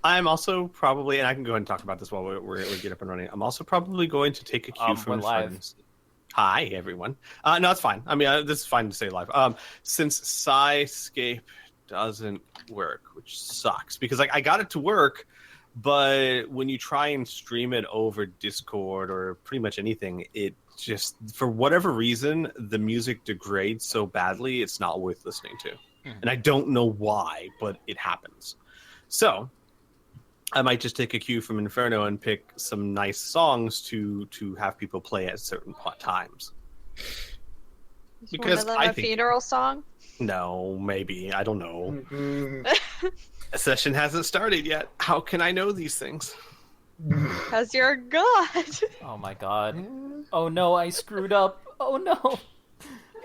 I'm also probably, and I can go ahead and talk about this while we get up and running. I'm also probably going to take a cue We're from live. friends. Hi, everyone. No, it's fine. I mean, this is fine to say live. Since Skyscape doesn't work, which sucks because like I got it to work, but when you try and stream it over Discord or pretty much anything, it just for whatever reason the music degrades so badly it's not worth listening to, and I don't know why, but it happens. So I might just take a cue from Inferno and pick some nice songs to have people play at certain times. Because one of them I a think funeral song? no, maybe I don't know. A session hasn't started yet. How can I know these things? Because you're a god. Oh my god. Oh no, I screwed up. Oh no.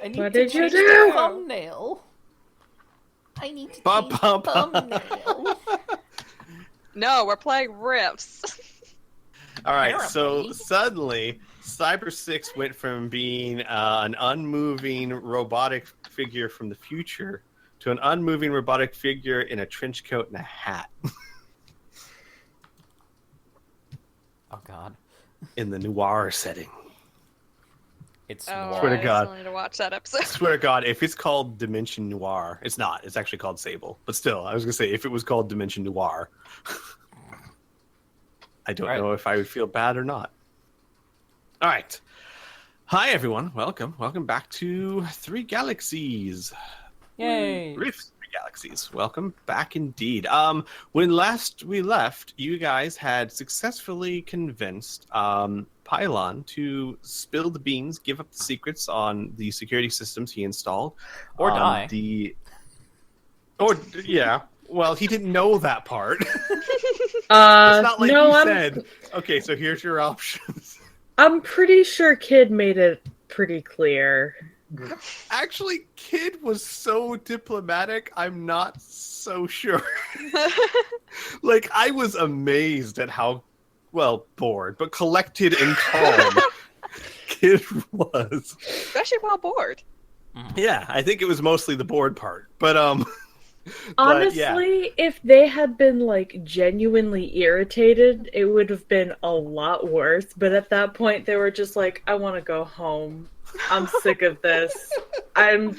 I need What to did you change do? the thumbnail. I need to change the thumbnail. No, we're playing riffs. All right, so Apparently. suddenly Cyber 6 went from being an unmoving robotic figure from the future to an unmoving robotic figure in a trench coat and a hat. Oh god. In the noir setting. It's Oh, noir. Swear to I God. still need to watch that episode. Swear to God, if it's called Dimension Noir, it's not. It's actually called Sable. But still, I was going to say, if it was called Dimension Noir, I don't know if I would feel bad or not. All right. Hi, everyone. Welcome. Welcome back to Three Galaxies. Yay. Rift Three Galaxies. Welcome back indeed. When last we left, you guys had successfully convinced Pylon to spill the beans, give up the secrets on the security systems he installed. Or die. Yeah. Well, he didn't know that part. It's not like no, he I'm said, okay, so here's your options. I'm pretty sure Kid made it pretty clear. Actually, Kid was so diplomatic, I'm not so sure. Like, I was amazed at how, well, bored, but collected and calm Kid was. Especially while bored. Yeah, I think it was mostly the bored part. But, Honestly, yeah. if they had been like genuinely irritated, it would have been a lot worse. But at that point, they were just like, I want to go home. I'm sick of this. I'm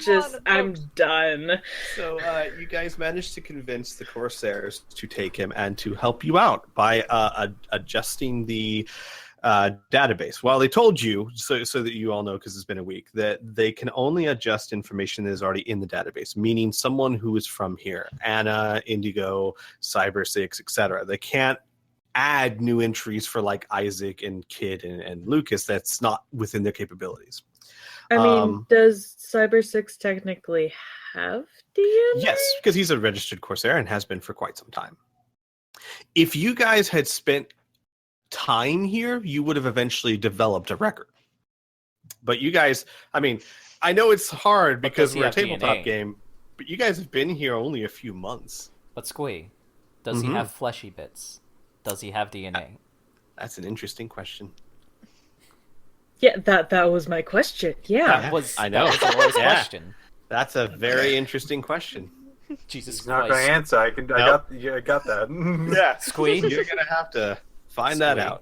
done. So you guys managed to convince the Corsairs to take him and to help you out by adjusting the database. Well, they told you, so that you all know, because it's been a week, that they can only adjust information that is already in the database, meaning someone who is from here, Anna, Indigo, Cyber 6, etc. They can't add new entries for like Isaac and Kid and Lucas. That's not within their capabilities. I mean, does Cyber 6 technically have DNA? Yes, because he's a registered Corsair and has been for quite some time. If you guys had spent time here, you would have eventually developed a record. But you guys, I mean, I know it's hard because we're a tabletop game, but you guys have been here only a few months. But Squee, does he have fleshy bits? Does he have DNA? That's an interesting question. Yeah, that was my question. Yeah. I know. That was Laura's question. That's a very interesting question. Jesus He's Christ. not going to answer. I got that. Yeah, Squee, you're going to have to find that out.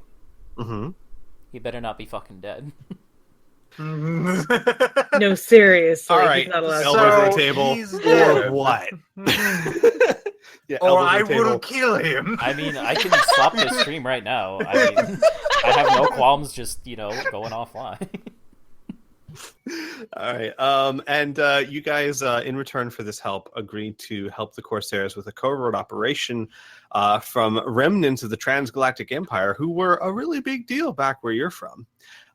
He better not be fucking dead. No, seriously. All right, he's not allowed elbows to. on the table, or what? Yeah, or elbows I on the table. will kill him. I mean, I can stop this stream right now. I mean, I have no qualms just, going offline. All right. And you guys, in return for this help, agreed to help the Corsairs with a covert operation from remnants of the Transgalactic Empire, who were a really big deal back where you're from,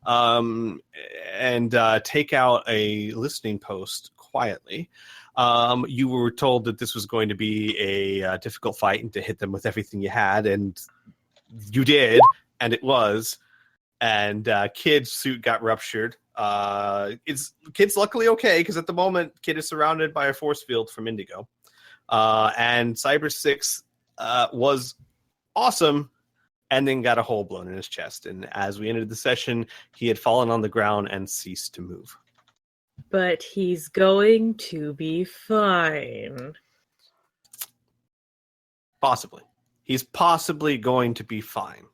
and take out a listening post quietly. You were told that this was going to be a difficult fight and to hit them with everything you had, and you did, and it was. And Kid's suit got ruptured. Kid's luckily okay, because at the moment, Kid is surrounded by a force field from Indigo. And Cyber 6 was awesome, and then got a hole blown in his chest. And as we ended the session, he had fallen on the ground and ceased to move. But he's going to be fine. Possibly. He's possibly going to be fine.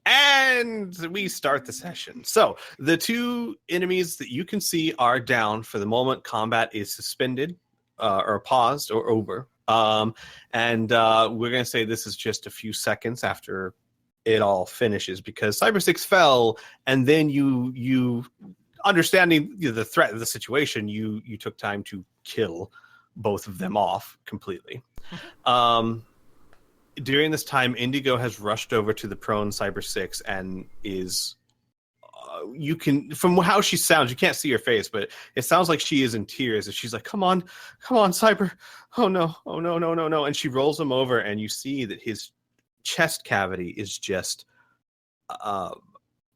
And we start the session. So the two enemies that you can see are down for the moment. Combat is suspended or paused or over. And we're going to say this is just a few seconds after it all finishes because Cyber 6 fell, and then you understanding the threat of the situation, you took time to kill both of them off completely. During this time, Indigo has rushed over to the prone Cyber 6 and is you can, from how she sounds, you can't see her face, but it sounds like she is in tears and she's like, come on, Cyber. Oh no. And she rolls him over and you see that his chest cavity is just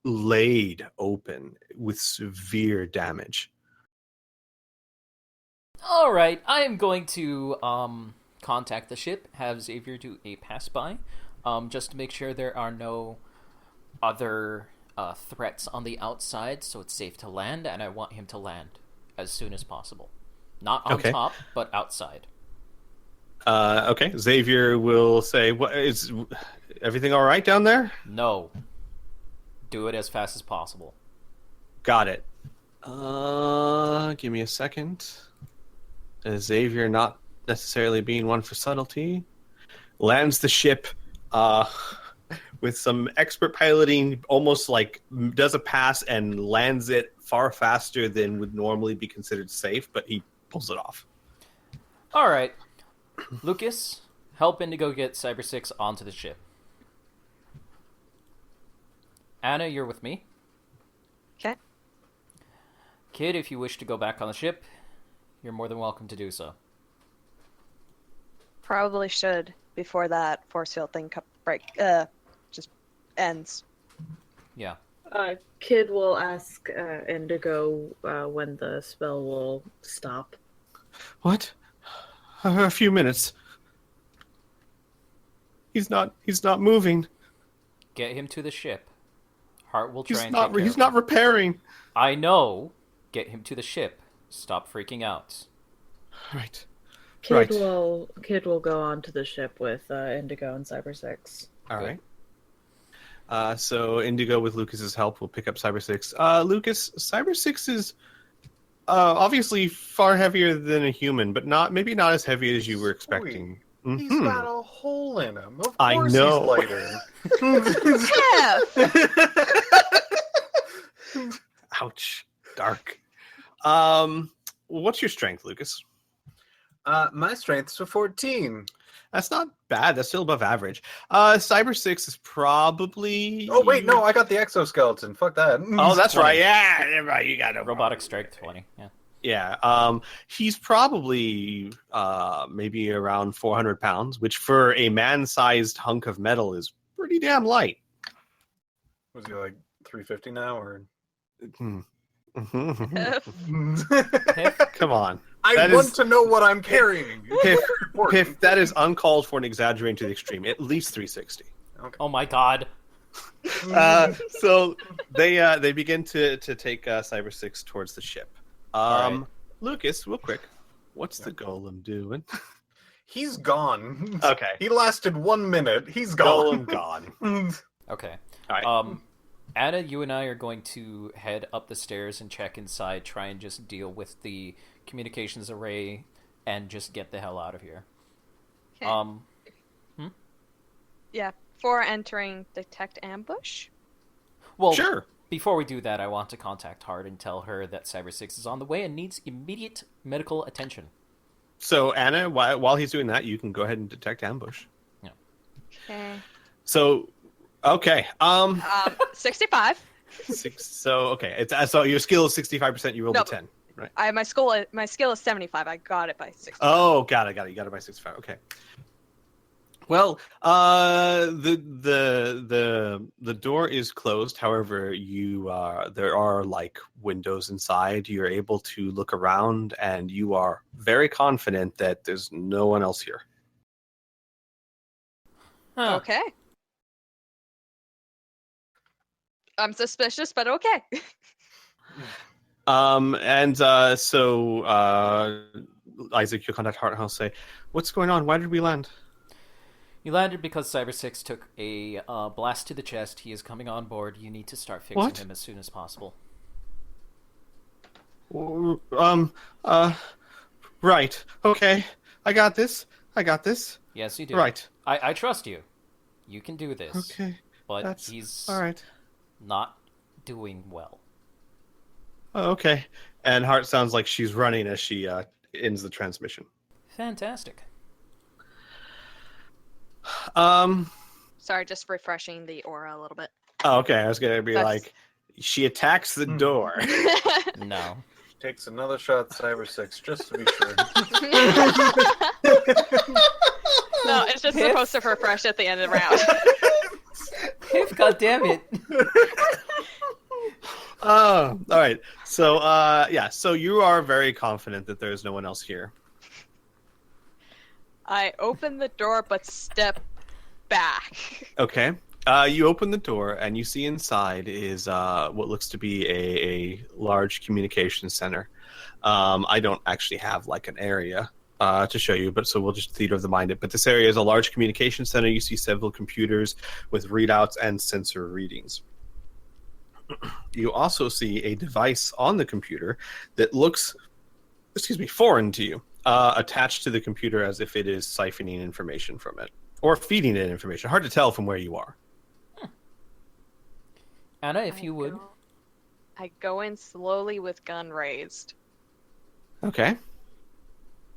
laid open with severe damage. All right, I am going to contact the ship, have Xavier do a pass-by, just to make sure there are no other threats on the outside, so it's safe to land, and I want him to land as soon as possible. Not on top, but outside. Okay, Xavier will say, "What is everything all right down there?" No. Do it as fast as possible. Got it. Give me a second. Xavier, not necessarily being one for subtlety, lands the ship with some expert piloting, almost like does a pass and lands it far faster than would normally be considered safe, but he pulls it off. All right. Lucas, help Indigo get Cyber 6 onto the ship. Anna, you're with me. Okay. Kid, if you wish to go back on the ship, you're more than welcome to do so. Probably should before that force field thing just ends. Yeah. Kid will ask Indigo when the spell will stop. What? A few minutes. He's not moving. Get him to the ship. Hart will try and take care He's of not him. repairing. I know. Get him to the ship. Stop freaking out. Right. Kid will go on to the ship with Indigo and Cyber 6. All right. So Indigo, with Lucas's help, will pick up Cyber 6. Lucas, Cyber 6 is obviously far heavier than a human, but maybe not as heavy as you were expecting. He's got a hole in him. Of I course know. he's lighter. Jeff! Ouch. Dark. What's your strength, Lucas? My strength's a 14. That's not bad. That's still above average. Cyber 6 is probably... Oh, wait, no, I got the exoskeleton. Fuck that. Oh, that's 20. right. Yeah, right. You got it. Robotic strength 20. Yeah. Yeah. He's probably maybe around 400 pounds, which for a man-sized hunk of metal is pretty damn light. Was he like 350 now, or? Come on. I want to know what I'm carrying. Piff, that is uncalled for and exaggerating to the extreme. At least 360. Okay. Oh my god. So they begin to take Cyber 6 towards the ship. Right. Lucas, real quick, what's the golem doing? He's gone. Okay. He lasted 1 minute. He's gone. Golem gone. Okay. All right. Anna, you and I are going to head up the stairs and check inside, try and just deal with the communications array, and just get the hell out of here. Okay. Yeah. For entering, detect ambush. Well, Sure. Before we do that, I want to contact Hart and tell her that Cyber 6 is on the way and needs immediate medical attention. So Anna, while he's doing that, you can go ahead and detect ambush. Yeah. Okay. So, okay. 65. So your skill is 65%. You rolled No, a 10, right? My skill is 75. I got it by 65. Oh, got it. You got it by 65. Okay. Well, the door is closed. However, there are like windows inside. You're able to look around, and you are very confident that there's no one else here. Huh. Okay. I'm suspicious, but okay. So Isaac, you'll contact Hart and I'll say, "What's going on? Why did we land?" You landed because Cyber 6 took a blast to the chest. He is coming on board. You need to start fixing him as soon as possible. Right. Okay. I got this. Yes, you do. Right. I trust you. You can do this. Okay. But he's all right. not doing well. Oh, okay. And Hart sounds like she's running as she ends the transmission. Fantastic. Sorry, just refreshing the aura a little bit. Oh, okay. I was gonna be like, she attacks the door. No. Takes another shot, Cyber 6, just to be sure. No, it's just supposed to refresh at the end of the round. Piff, goddammit. All right. So, so you are very confident that there is no one else here. I open the door, but step back. Okay. You open the door, and you see inside is what looks to be a large communication center. I don't actually have like an area to show you, but so we'll just theater of the mind it. But this area is a large communication center. You see several computers with readouts and sensor readings. You also see a device on the computer that looks, foreign to you, attached to the computer as if it is siphoning information from it or feeding it information. Hard to tell from where you are. Anna, if you would. I go in slowly with gun raised. Okay.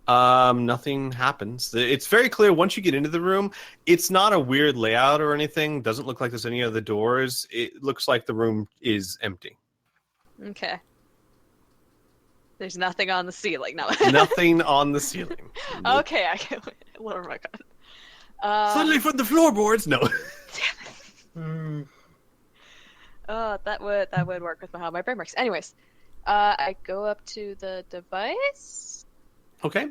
Nothing happens. It's very clear once you get into the room, it's not a weird layout or anything. Doesn't look like there's any other doors. It looks like the room is empty. Okay. There's nothing on the ceiling. No. Nothing on the ceiling. Okay, I can lower my gun. Suddenly from the floorboards? No. Oh, that would work with how my brain works. Anyways, I go up to the device. Okay.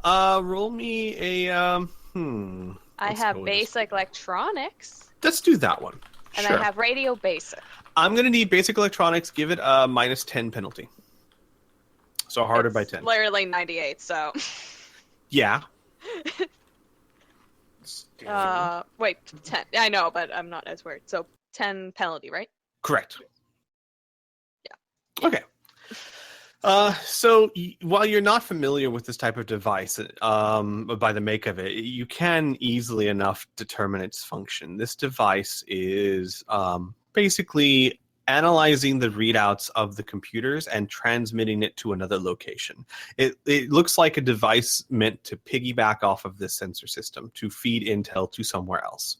Roll me a I have basic electronics. Let's do that one. And sure. I have radio basic. I'm gonna need basic electronics. Give it a -10 penalty. So harder by 10. Literally 98. So. Yeah. Wait, 10. I know, but I'm not as worried. So 10 penalty, right? Correct. Yeah. Okay. So while you're not familiar with this type of device, by the make of it, you can easily enough determine its function. This device is basically analyzing the readouts of the computers and transmitting it to another location. It looks like a device meant to piggyback off of this sensor system to feed intel to somewhere else.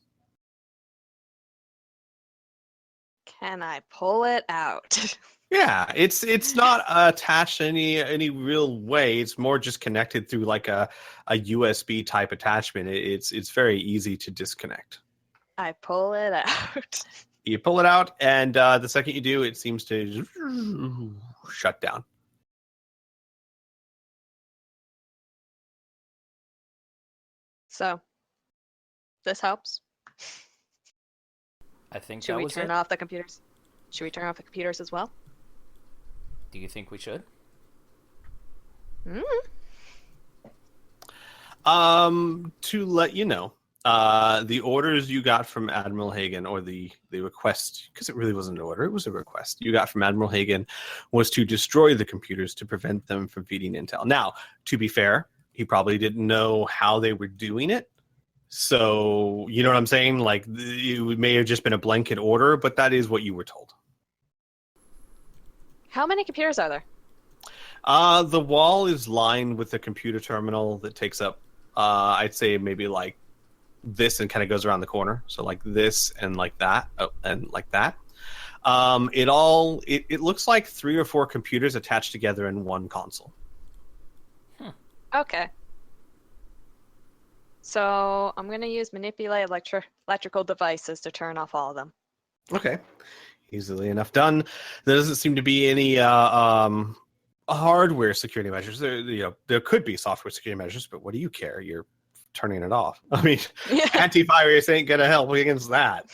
Can I pull it out? Yeah, it's not attached any real way. It's more just connected through like a USB type attachment. It's very easy to disconnect. I pull it out. You pull it out, and the second you do, it seems to shut down. So, this helps. I think Should we turn off the computers? Should we turn off the computers as well? Do you think we should? To let you know, the orders you got from Admiral Hagen, or the request, because it really wasn't an order, it was a request you got from Admiral Hagen, was to destroy the computers to prevent them from feeding intel. Now, to be fair, he probably didn't know how they were doing it. So, you know what I'm saying? Like, it may have just been a blanket order, but that is what you were told. How many computers are there? The wall is lined with a computer terminal that takes up, I'd say maybe like this and kind of goes around the corner. So like this and like that, and like that. It looks like 3 or 4 computers attached together in one console. Okay. So I'm going to use manipulate electrical devices to turn off all of them. Okay. Easily enough done. There doesn't seem to be any hardware security measures. There could be software security measures, but what do you care? You're turning it off. I mean, antivirus ain't going to help against that.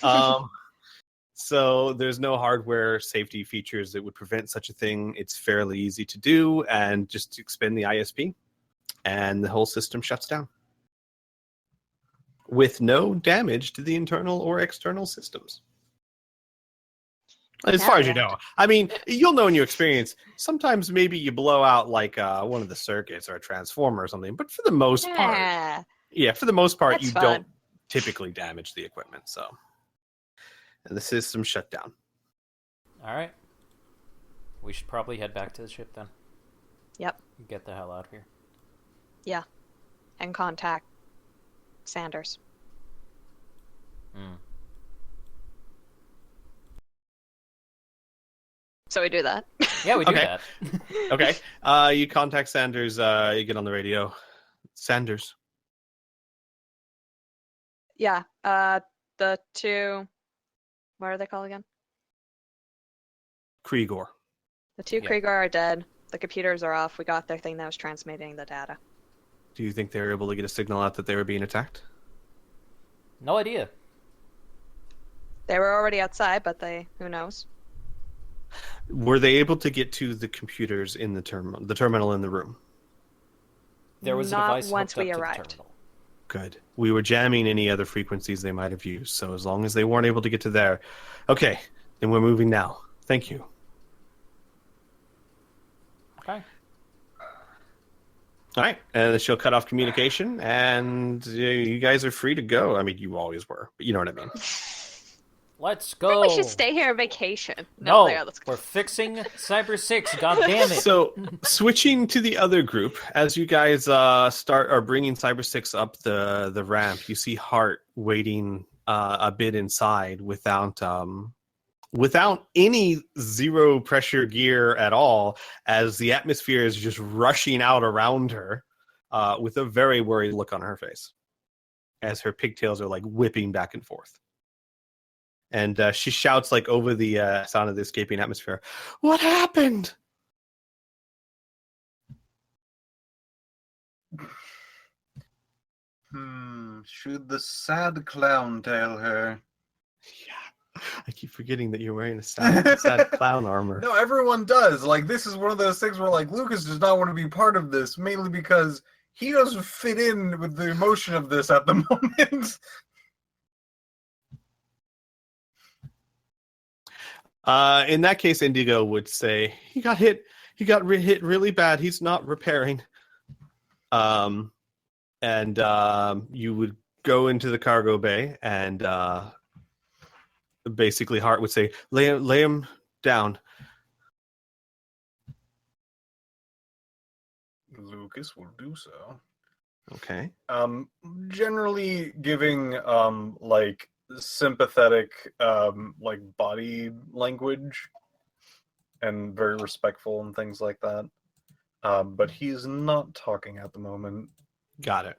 So there's no hardware safety features that would prevent such a thing. It's fairly easy to do, and just expend the ISP, and the whole system shuts down. with no damage to the internal or external systems. As far as you know. I mean, you'll know in your experience, sometimes maybe you blow out like one of the circuits or a transformer or something, but for the most part, That's you fun. don't typically damage the equipment, so. And the system shut down. All right. We should probably head back to the ship then. Yep. Get the hell out of here. Yeah. And contact Sanders. Mm. So we do that. Yeah, we do Okay. that. Okay. You contact Sanders. You get on the radio. Sanders. Yeah. The two. What are they called again? Krigor. The two Yeah. Krieger are dead. The computers are off. We got their thing that was transmitting the data. Do you think they were able to get a signal out that they were being attacked? No idea. They were already outside, but who knows? Were they able to get to the computers in the terminal in the room? There was a Not device once hooked we up to arrived. the terminal. Good. We were jamming any other frequencies they might have used, so as long as they weren't able to get to there. Okay, then we're moving now. Thank you. Okay. All right, and she'll cut off communication, and you guys are free to go. I mean, you always were, but you know what I mean. Let's I go. think we should stay here on vacation. No, there, let's go. we're fixing Cyber 6. God damn it. So, switching to the other group, as you guys are bringing Cyber 6 up the ramp, you see Hart waiting a bit inside without any zero pressure gear at all, as the atmosphere is just rushing out around her, with a very worried look on her face, as her pigtails are like whipping back and forth. And she shouts like over the sound of the escaping atmosphere, "What happened?" Should the sad clown tell her? Yeah, I keep forgetting that you're wearing a sad clown armor. No, everyone does. Like, this is one of those things where, like, Lucas does not want to be part of this, mainly because he doesn't fit in with the emotion of this at the moment. In that case, Indigo would say he got hit. He got hit really bad. He's not repairing. And you would go into the cargo bay, and basically Hart would say, "Lay him down." Lucas will do so. Okay. Generally giving like sympathetic like body language and very respectful and things like that. But he's not talking at the moment. Got it.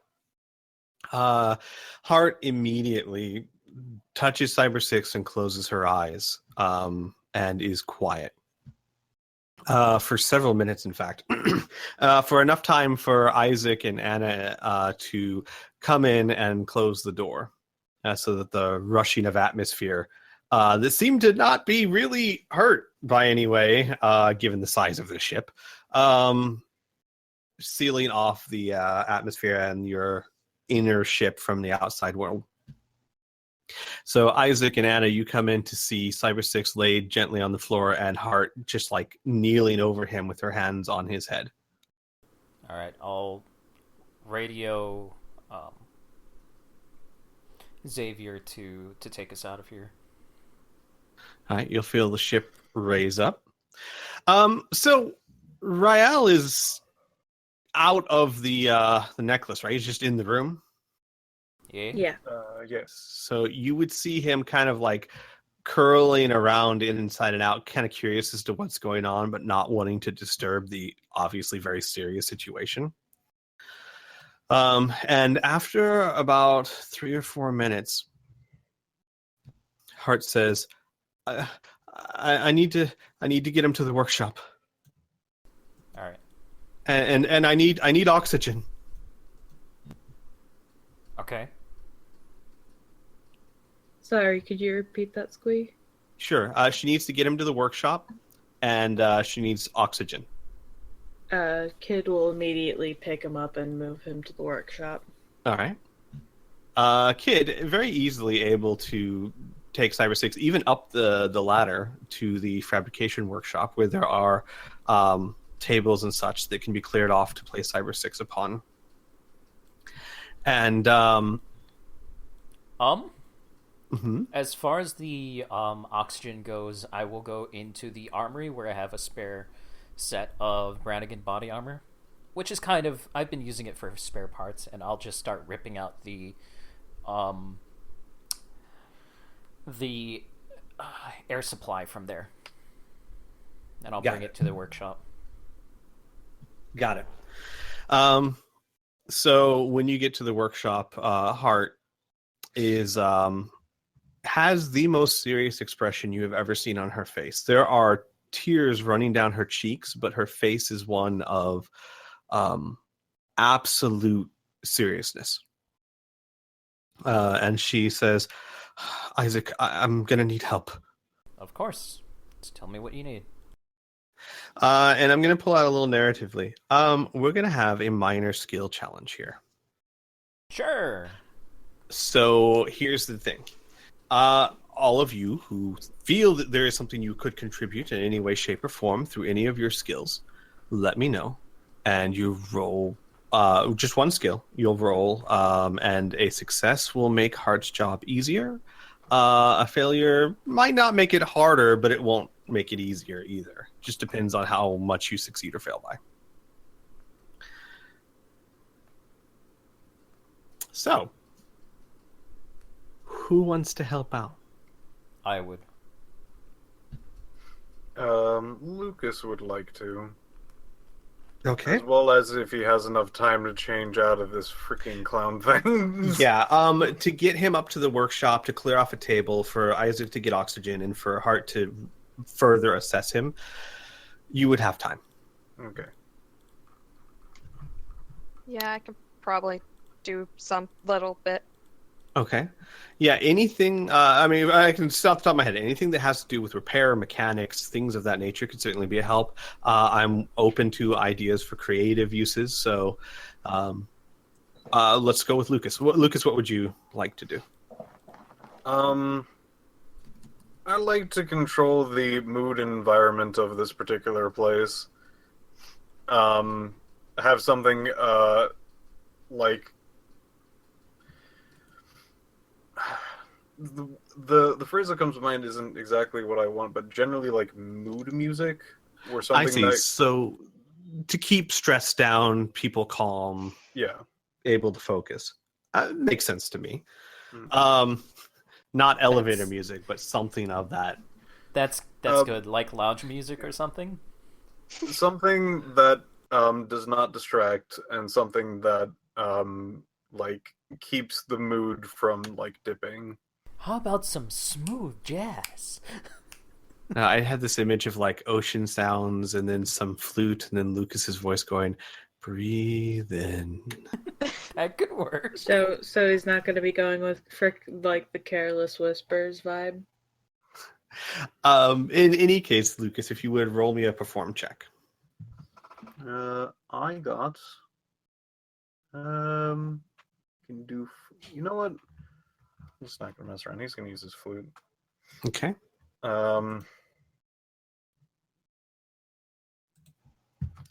Hart immediately touches Cyber 6 and closes her eyes, and is quiet. For several minutes, in fact. For enough time for Isaac and Anna to come in and close the door, so that the rushing of atmosphere that seemed to not be really hurt by any way, given the size of the ship, sealing off the atmosphere and your inner ship from the outside world. So Isaac and Anna, you come in to see Cyber 6 laid gently on the floor, and Hart just like kneeling over him with her hands on his head. All right, I'll radio Xavier to take us out of here. All right, you'll feel the ship raise up. So Rael is out of the necklace, right? He's just in the room. Yeah? Yeah. Yes. So you would see him kind of like curling around inside and out, kind of curious as to what's going on, but not wanting to disturb the obviously very serious situation. And after about 3 or 4 minutes, Hart says, I need to get him to the workshop. All right. And I need oxygen. Okay. Sorry, could you repeat that, Squee? Sure. She needs to get him to the workshop, and she needs oxygen. Kid will immediately pick him up and move him to the workshop. All right. Kid, very easily able to take Cyber 6 even up the ladder to the fabrication workshop where there are tables and such that can be cleared off to place Cyber 6 upon. And as far as the oxygen goes, I will go into the armory where I have a spare set of Brannigan body armor, which is kind of, I've been using it for spare parts, and I'll just start ripping out the air supply from there, and I'll bring it to the workshop. Got it. So when you get to the workshop, Hart is has the most serious expression you have ever seen on her face. There are tears running down her cheeks, but her face is one of absolute seriousness. And she says, Isaac, I'm going to need help. Of course. Just tell me what you need. And I'm going to pull out a little narratively. We're going to have a minor skill challenge here. Sure. So here's the thing. All of you who feel that there is something you could contribute in any way, shape, or form through any of your skills, let me know. And you roll just one skill. You'll roll, and a success will make Hart's job easier. A failure might not make it harder, but it won't make it easier either. Just depends on how much you succeed or fail by. So, who wants to help out? I would. Lucas would like to. Okay. As well as if he has enough time to change out of this freaking clown thing. Yeah, to get him up to the workshop, to clear off a table, for Isaac to get oxygen, and for Hart to further assess him, you would have time. Okay. Yeah, I can probably do some little bit. Okay. Yeah, anything, I mean, I can just off the top of my head, anything that has to do with repair, mechanics, things of that nature could certainly be a help. I'm open to ideas for creative uses, so let's go with Lucas. Lucas, what would you like to do? I like to control the mood and environment of this particular place. Have something, like... The phrase that comes to mind isn't exactly what I want, but generally like mood music or something. I see. So to keep stress down, people calm, yeah, able to focus. Makes sense to me. Mm-hmm. Not elevator music, but something of that. That's good. Like lounge music or something? Something that does not distract, and something that like keeps the mood from like dipping. How about some smooth jazz? I had this image of like ocean sounds and then some flute and then Lucas's voice going, breathe in. That could work. So he's not going to be going with like the Careless Whispers vibe? In any case, Lucas, if you would roll me a perform check. I got... can do... You know what? He's not going to mess around. He's going to use his flute. Okay.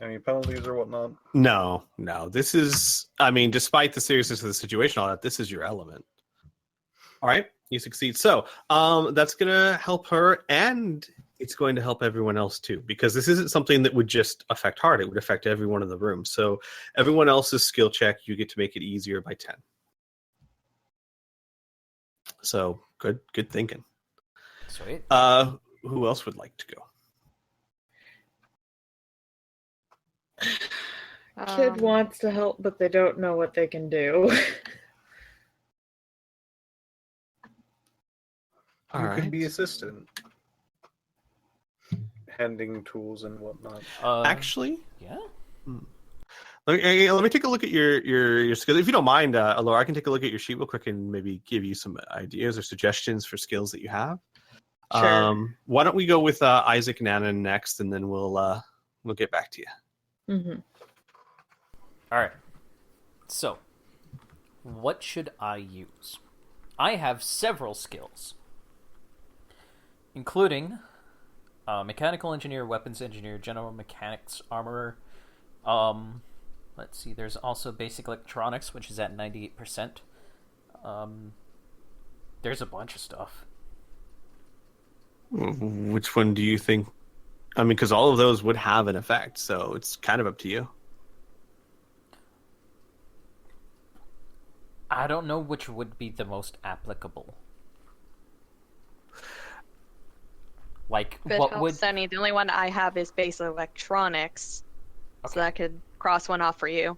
Any penalties or whatnot? No. This is, I mean, despite the seriousness of the situation, all that, this is your element. All right, you succeed. So that's going to help her, and it's going to help everyone else too, because this isn't something that would just affect Hart. It would affect everyone in the room. So everyone else's skill check, you get to make it easier by 10. So good thinking. Sweet. Who else would like to go? Kid wants to help, but they don't know what they can do. You can be assistant, handing tools and whatnot. Actually, yeah. Let me take a look at your skills. If you don't mind, Laura, I can take a look at your sheet real quick and maybe give you some ideas or suggestions for skills that you have. Sure. Why don't we go with Isaac and Anna next, and then we'll get back to you. Mm-hmm. All right. So, What should I use? I have several skills, including mechanical engineer, weapons engineer, general mechanics, armorer. Let's see. There's also basic electronics, which is at 98%. There's a bunch of stuff. Which one do you think? I mean, because all of those would have an effect, so it's kind of up to you. I don't know which would be the most applicable. Like, If it what helps would... any, the only one I have is basic electronics, Okay. so that could cross one off for you.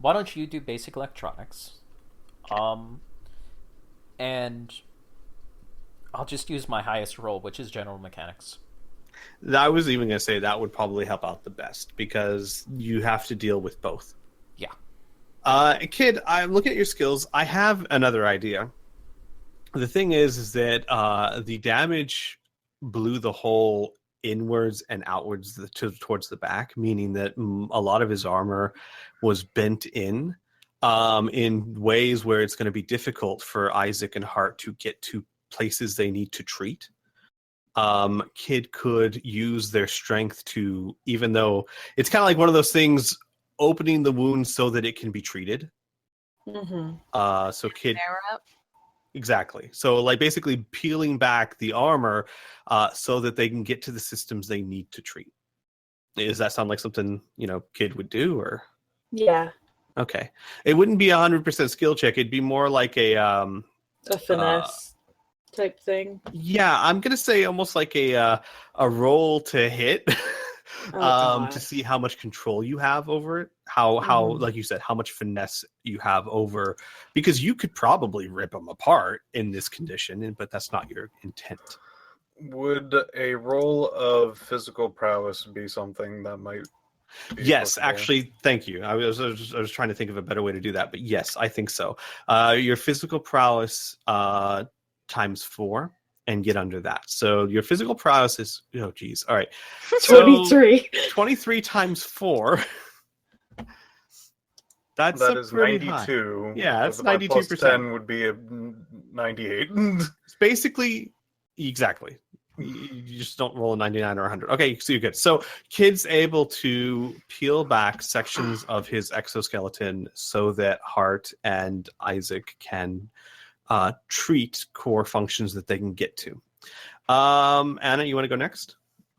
Why don't you do basic electronics? And I'll just use my highest roll, which is general mechanics. I was even going to say that would probably help out the best because you have to deal with both. Yeah. Kid, I'm looking at your skills. I have another idea. The thing is that the damage blew the hole inwards and outwards towards the back, meaning that a lot of his armor was bent in ways where it's going to be difficult for Isaac and Hart to get to places they need to treat. Kid could use their strength to, even though it's kind of like one of those things, opening the wound so that it can be treated. Mm-hmm. So Kid, Narrow up. exactly. So like basically peeling back the armor so that they can get to the systems they need to treat. Does that sound like something, Kid would do, or? Yeah, Okay. It wouldn't be 100% skill check. It'd be more like a finesse type thing. yeah, I'm gonna say almost like a roll to hit, God. to see how much control you have over it. How Mhm. like you said, how much finesse you have over, because you could probably rip them apart in this condition, but that's not your intent. Would a roll of physical prowess be something that might be Yes, applicable? actually, thank you. I was trying to think of a better way to do that, but yes, I think so. Your physical prowess times 4 and get under that. So your physical prowess is, oh geez, all right. So 23. 23 times 4. That is pretty 92. High. Yeah, that's My plus 92%. 10 would be a 98. It's basically exactly. You just don't roll a 99 or 100. Okay, so you're good. So Kid's able to peel back sections of his exoskeleton so that Hart and Isaac can treat core functions that they can get to. Anna, you want to go next?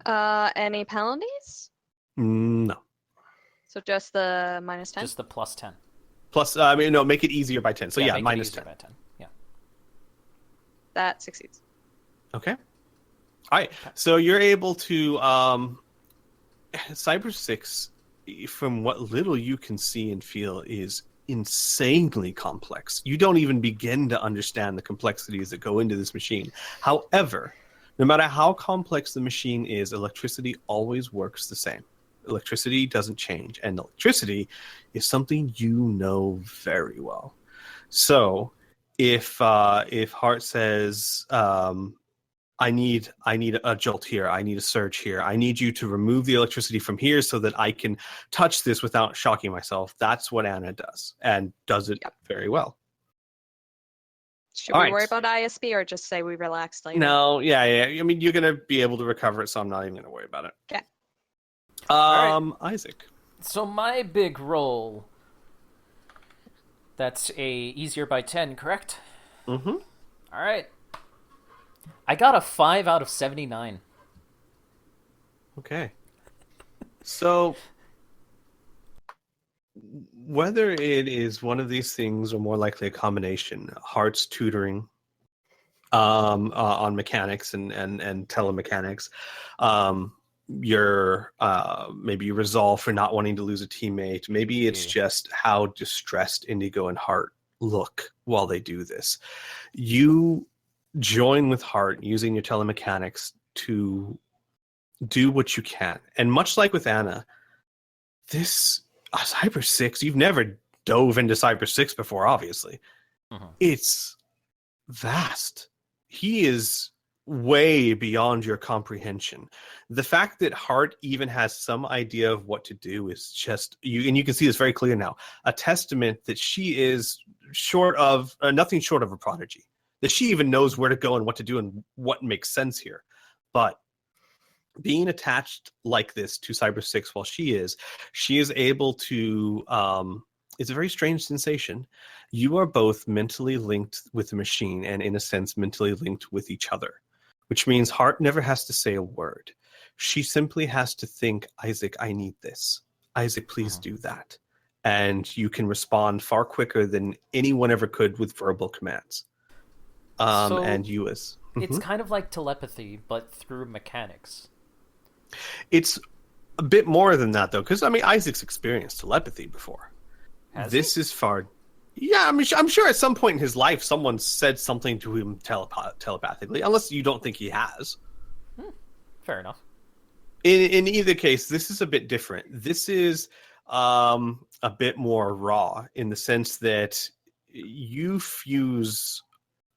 Any penalties? No. So just the minus 10? Just the plus 10. Plus, no, make it easier by 10. So yeah, make it minus easier 10. by 10. Yeah. That succeeds. Okay. All right. So you're able to Cyber 6, from what little you can see and feel, is insanely complex. You don't even begin to understand the complexities that go into this machine. However, no matter how complex the machine is, electricity always works the same. Electricity doesn't change, and electricity is something you know very well. So if Hart says, I need a jolt here, I need a surge here, I need you to remove the electricity from here so that I can touch this without shocking myself, that's what Anna does, and does it very well. Should All we right. worry about ISB or just say we relaxed later? No, yeah. I mean, you're gonna be able to recover it, so I'm not even gonna worry about it. Okay. Isaac. So my big roll, that's a easier by 10, correct? Mm-hmm. All right. I got a 5 out of 79. Okay. So, whether it is one of these things or more likely a combination, Hart's tutoring on mechanics and telemechanics, your maybe your resolve for not wanting to lose a teammate, maybe it's just how distressed Indigo and Hart look while they do this. You join with Hart using your telemechanics to do what you can. And much like with Anna, this Cyber 6, you've never dove into Cyber 6 before, obviously. Mhm. It's vast. He is way beyond your comprehension. The fact that Hart even has some idea of what to do is just you, and you can see this very clear now, a testament that she is nothing short of a prodigy. That she even knows where to go and what to do and what makes sense here. But being attached like this to Cyber 6 while she is able to it's a very strange sensation. You are both mentally linked with the machine and in a sense mentally linked with each other, which means Hart never has to say a word. She simply has to think, Isaac, I need this. Isaac, please do that. And you can respond far quicker than anyone ever could with verbal commands. So and you as it's kind of like telepathy, but through mechanics. It's a bit more than that, though, because I mean, Isaac's experienced telepathy before. This is far. Yeah, I mean, I'm sure at some point in his life, someone said something to him telepathically, unless you don't think he has. Fair enough. In either case, this is a bit different. This is a bit more raw in the sense that you fuse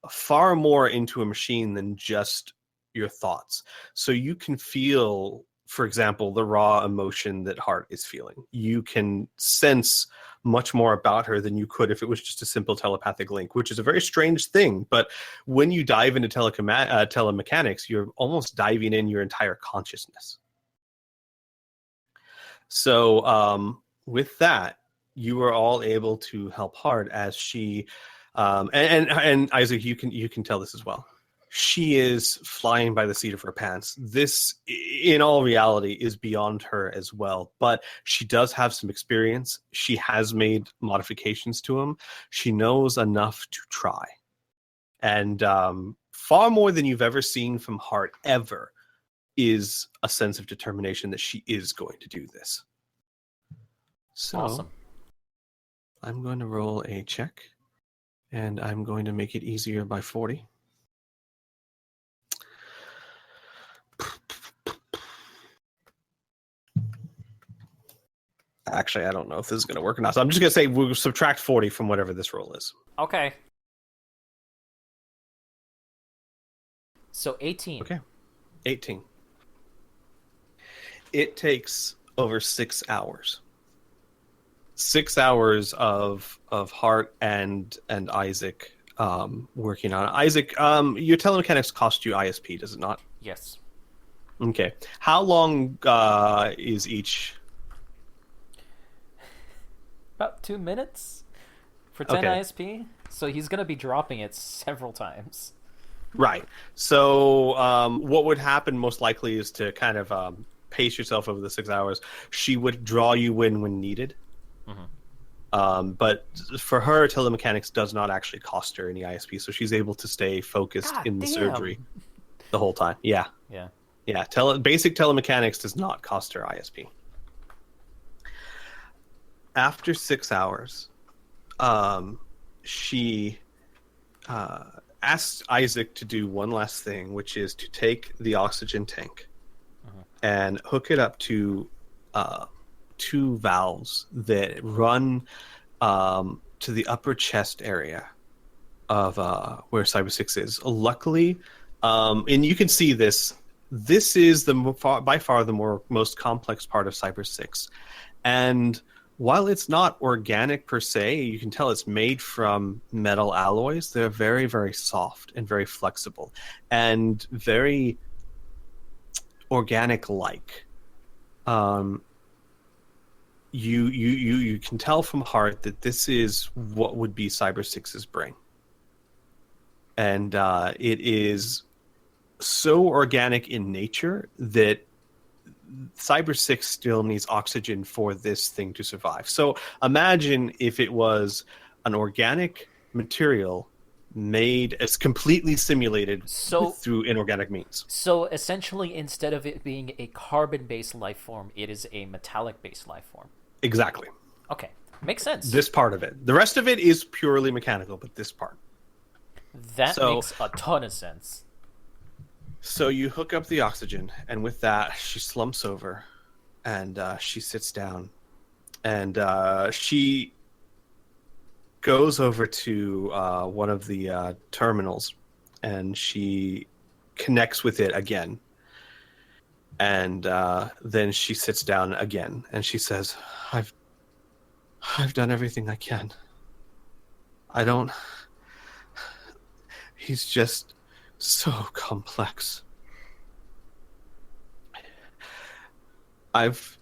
far more into a machine than just your thoughts. So you can feel, for example, the raw emotion that Hart is feeling. You can sense much more about her than you could if it was just a simple telepathic link, which is a very strange thing. But when you dive into telemechanics, you're almost diving in your entire consciousness. So with that, you are all able to help Hart as she and Isaac, you can tell this as well. She is flying by the seat of her pants. This, in all reality, is beyond her as well. But she does have some experience. She has made modifications to him. She knows enough to try. And far more than you've ever seen from Hart ever is a sense of determination that she is going to do this. So, awesome. I'm going to roll a check. And I'm going to make it easier by 40. Actually, I don't know if this is going to work or not. So I'm just going to say we'll subtract 40 from whatever this roll is. Okay. So 18. Okay. 18. It takes over 6 hours. 6 hours of Hart and Isaac working on it. Isaac, your telemechanics cost you ISP, does it not? Yes. Okay. How long is each? About 2 minutes for 10 ISP. So he's going to be dropping it several times. Right. So what would happen most likely is to kind of pace yourself over the 6 hours. She would draw you in when needed. But for her, telemechanics does not actually cost her any ISP, so she's able to stay focused in the surgery the whole time. Yeah. Basic telemechanics does not cost her ISP. After 6 hours, she asked Isaac to do one last thing, which is to take the oxygen tank and hook it up to 2 valves that run to the upper chest area of where Cyber 6 is. Luckily, and you can see this is by far the most complex part of Cyber 6. And while it's not organic per se, you can tell it's made from metal alloys. They're very, very soft and very flexible and very organic-like. You can tell from Hart that this is what would be Cyber 6's brain. And it is so organic in nature that Cyber 6 still needs oxygen for this thing to survive. So imagine if it was an organic material made as completely simulated through inorganic means. So essentially, instead of it being a carbon-based life form, it is a metallic-based life form. Exactly. Okay. Makes sense. This part of it. The rest of it is purely mechanical, but this part. That makes a ton of sense. So you hook up the oxygen, and with that, she slumps over, and she sits down, and she goes over to one of the terminals, and she connects with it again. And then she sits down again, and she says, I've done everything I can. I don't... He's just so complex. I've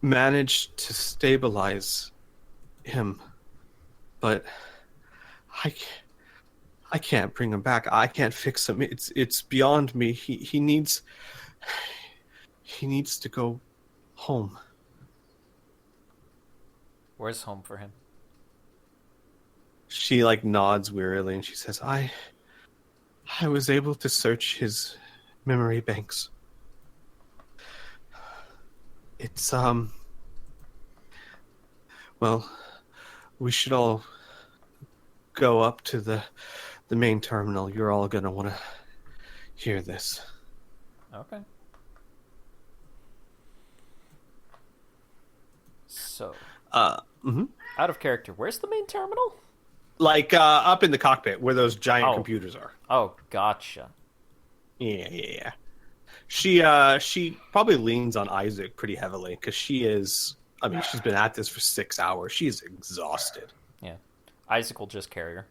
managed to stabilize him, but I can't bring him back. I can't fix him. It's beyond me. He needs to go home. Where's home for him? She nods wearily and she says, I was able to search his memory banks. It's well, we should all go up to the main terminal. You're all gonna want to hear this. Okay. So, Mm-hmm. out of character, where's the main terminal? Up in the cockpit where those giant computers are. Oh, gotcha. Yeah. She probably leans on Isaac pretty heavily because she's been at this for 6 hours. She's exhausted. Yeah. Isaac will just carry her.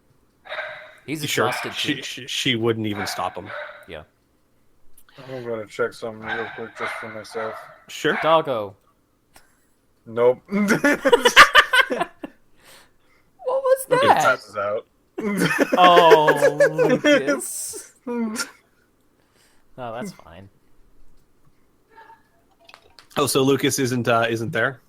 He's Sure. exhausted too. She wouldn't even stop him. Yeah. I'm gonna check something real quick just for myself. Sure. Doggo. Nope. What was It that? passes out. Oh, Lucas. Oh, that's fine. Oh, so Lucas isn't there?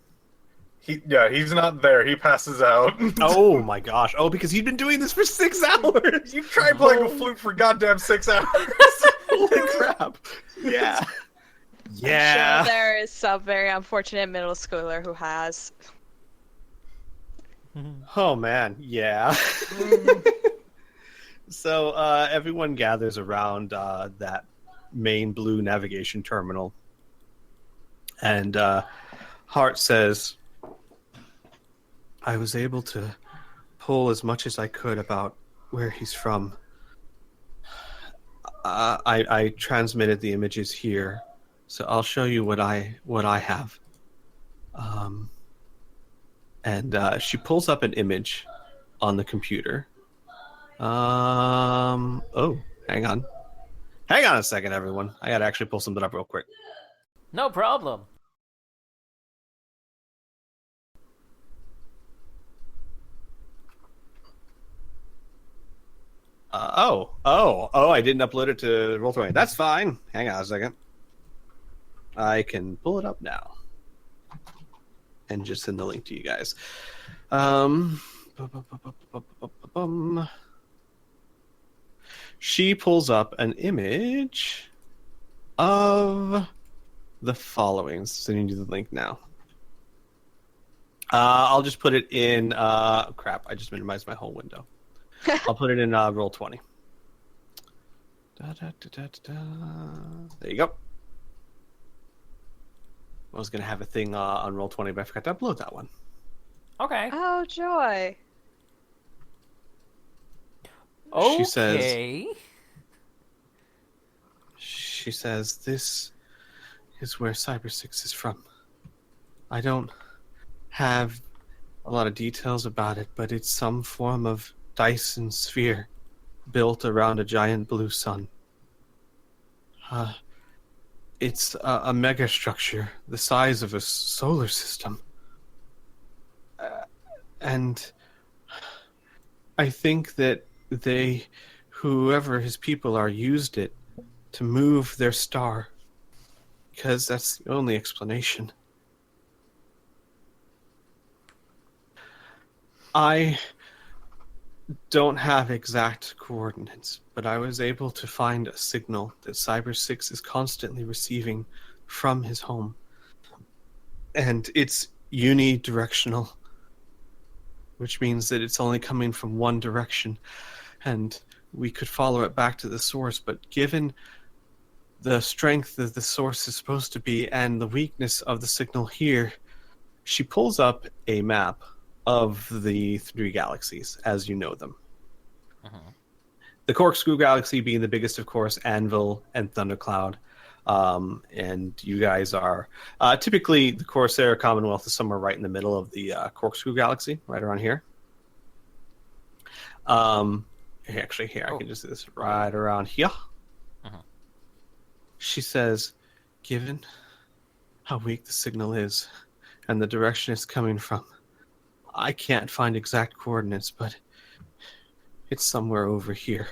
He's not there. He passes out. Oh my gosh! Oh, because he'd been doing this for 6 hours. You tried playing a flute for goddamn 6 hours. Holy crap! Yeah. I'm sure there is some very unfortunate middle schooler who has. Oh man, yeah. So everyone gathers around that main blue navigation terminal, and Hart says, I was able to pull as much as I could about where he's from. I transmitted the images here, so I'll show you what I have. And she pulls up an image on the computer. Oh, hang on a second, everyone. I gotta actually pull something up real quick. No problem. I didn't upload it to Roll20. That's fine. Hang on a second. I can pull it up now and just send the link to you guys. She pulls up an image of the following. Sending you the link now. I'll just put it in. Crap! I just minimized my whole window. I'll put it in Roll20. There you go. I was going to have a thing on Roll20, but I forgot to upload that one. Okay. Oh, joy. Okay. She says, this is where Cyber 6 is from. I don't have a lot of details about it, but it's some form of Dyson sphere built around a giant blue sun. It's a megastructure the size of a solar system. And I think that whoever his people are, used it to move their star. Because that's the only explanation. I don't have exact coordinates, but I was able to find a signal that Cyber 6 is constantly receiving from his home. And it's unidirectional, which means that it's only coming from one direction, and we could follow it back to the source, but given the strength that the source is supposed to be and the weakness of the signal here, she pulls up a map of the 3 galaxies as you know them. The Corkscrew Galaxy being the biggest, of course, Anvil and Thundercloud. And you guys are typically the Corsair Commonwealth is somewhere right in the middle of the Corkscrew Galaxy, right around here. Actually, here I can just do this right around here. She says, given how weak the signal is and the direction it's coming from, I can't find exact coordinates, but it's somewhere over here.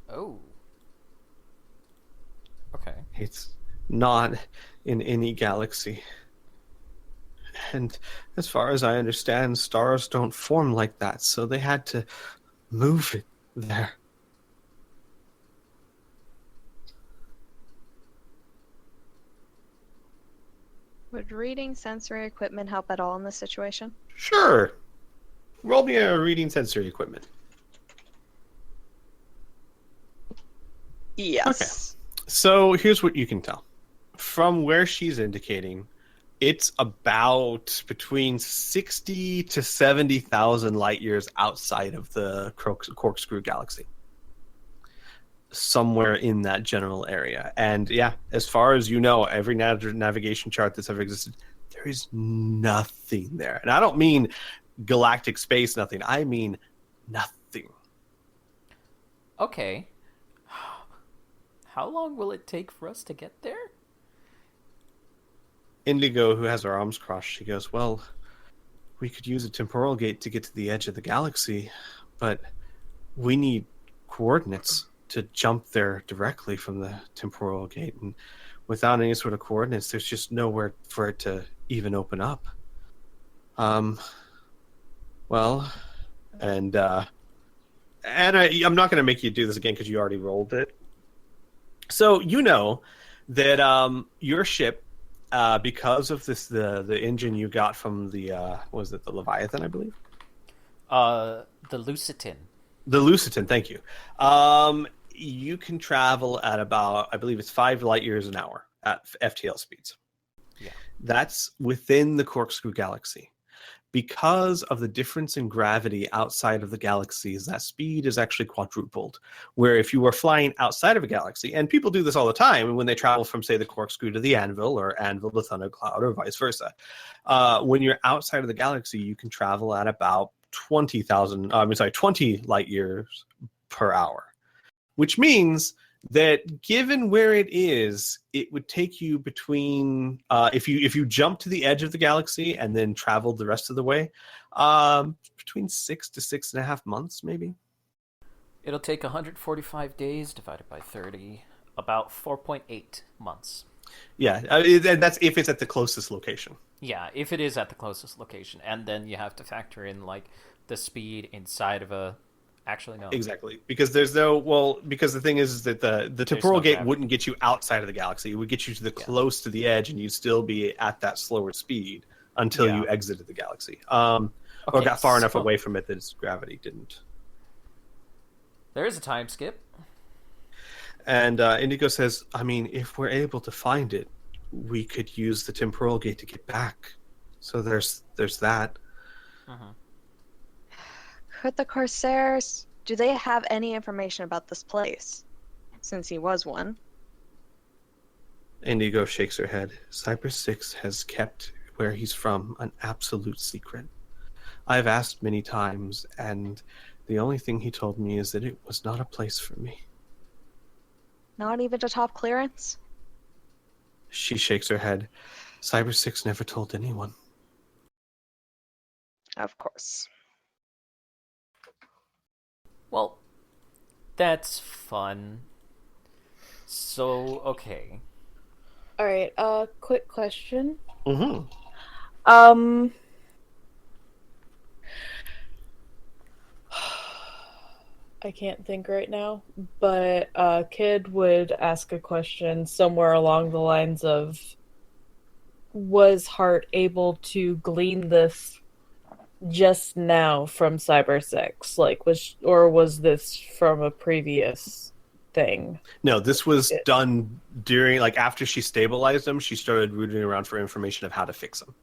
Oh. Okay. It's not in any galaxy. And as far as I understand, stars don't form like that, so they had to move it there. Would reading sensory equipment help at all in this situation? Sure. Roll me a reading sensory equipment. Yes. So here's what you can tell. From where she's indicating, it's about between 60 to 70,000 light years outside of the Corkscrew Galaxy. Somewhere in that general area. And yeah, as far as you know, every navigation chart that's ever existed, there is nothing there. And I don't mean galactic space nothing. I mean nothing. Okay. How long will it take for us to get there? Indigo, who has her arms crossed, she goes, well, we could use a temporal gate to get to the edge of the galaxy, but we need coordinates to jump there directly from the temporal gate, and without any sort of coordinates, there's just nowhere for it to even open up. I'm not going to make you do this again because you already rolled it. So you know that your ship, because of this, the engine you got from the was it the Leviathan, I believe? The Lucitan. The Lucitan, thank you. You can travel at about, I believe it's 5 light years an hour at FTL speeds. Yeah. That's within the Corkscrew Galaxy. Because of the difference in gravity outside of the galaxies, that speed is actually quadrupled. Where if you were flying outside of a galaxy, and people do this all the time when they travel from, say, the Corkscrew to the Anvil, or Anvil to Thundercloud, or vice versa. When you're outside of the galaxy, you can travel at about 20 light years per hour. Which means that given where it is, it would take you between if you jump to the edge of the galaxy and then traveled the rest of the way, between 6 to 6.5 months, maybe. It'll take 145 days divided by 30, about 4.8 months. Yeah, and that's if it's at the closest location. Yeah, if it is at the closest location, and then you have to factor in like the speed inside of a. Actually, no. Exactly, because because the thing is that the temporal gate wouldn't get you outside of the galaxy; it would get you to the close to the edge, and you'd still be at that slower speed until you exited the galaxy, or got far enough away from it that its gravity didn't. There is a time skip. And Indigo says, I mean, if we're able to find it, we could use the temporal gate to get back. So there's that. Uh-huh. Could the Corsairs, do they have any information about this place? Since he was one. Indigo shakes her head. Cypress 6 has kept where he's from an absolute secret. I've asked many times, and the only thing he told me is that it was not a place for me. Not even to top clearance? She shakes her head. Cyber 6 never told anyone. Of course. Well, that's fun. So, okay. Alright, quick question. Mm-hmm. I can't think right now, but Kid would ask a question somewhere along the lines of, was Hart able to glean this just now from Cyber 6? Like, was this from a previous thing? No, this was done during, like, after she stabilized them, she started rooting around for information of how to fix them.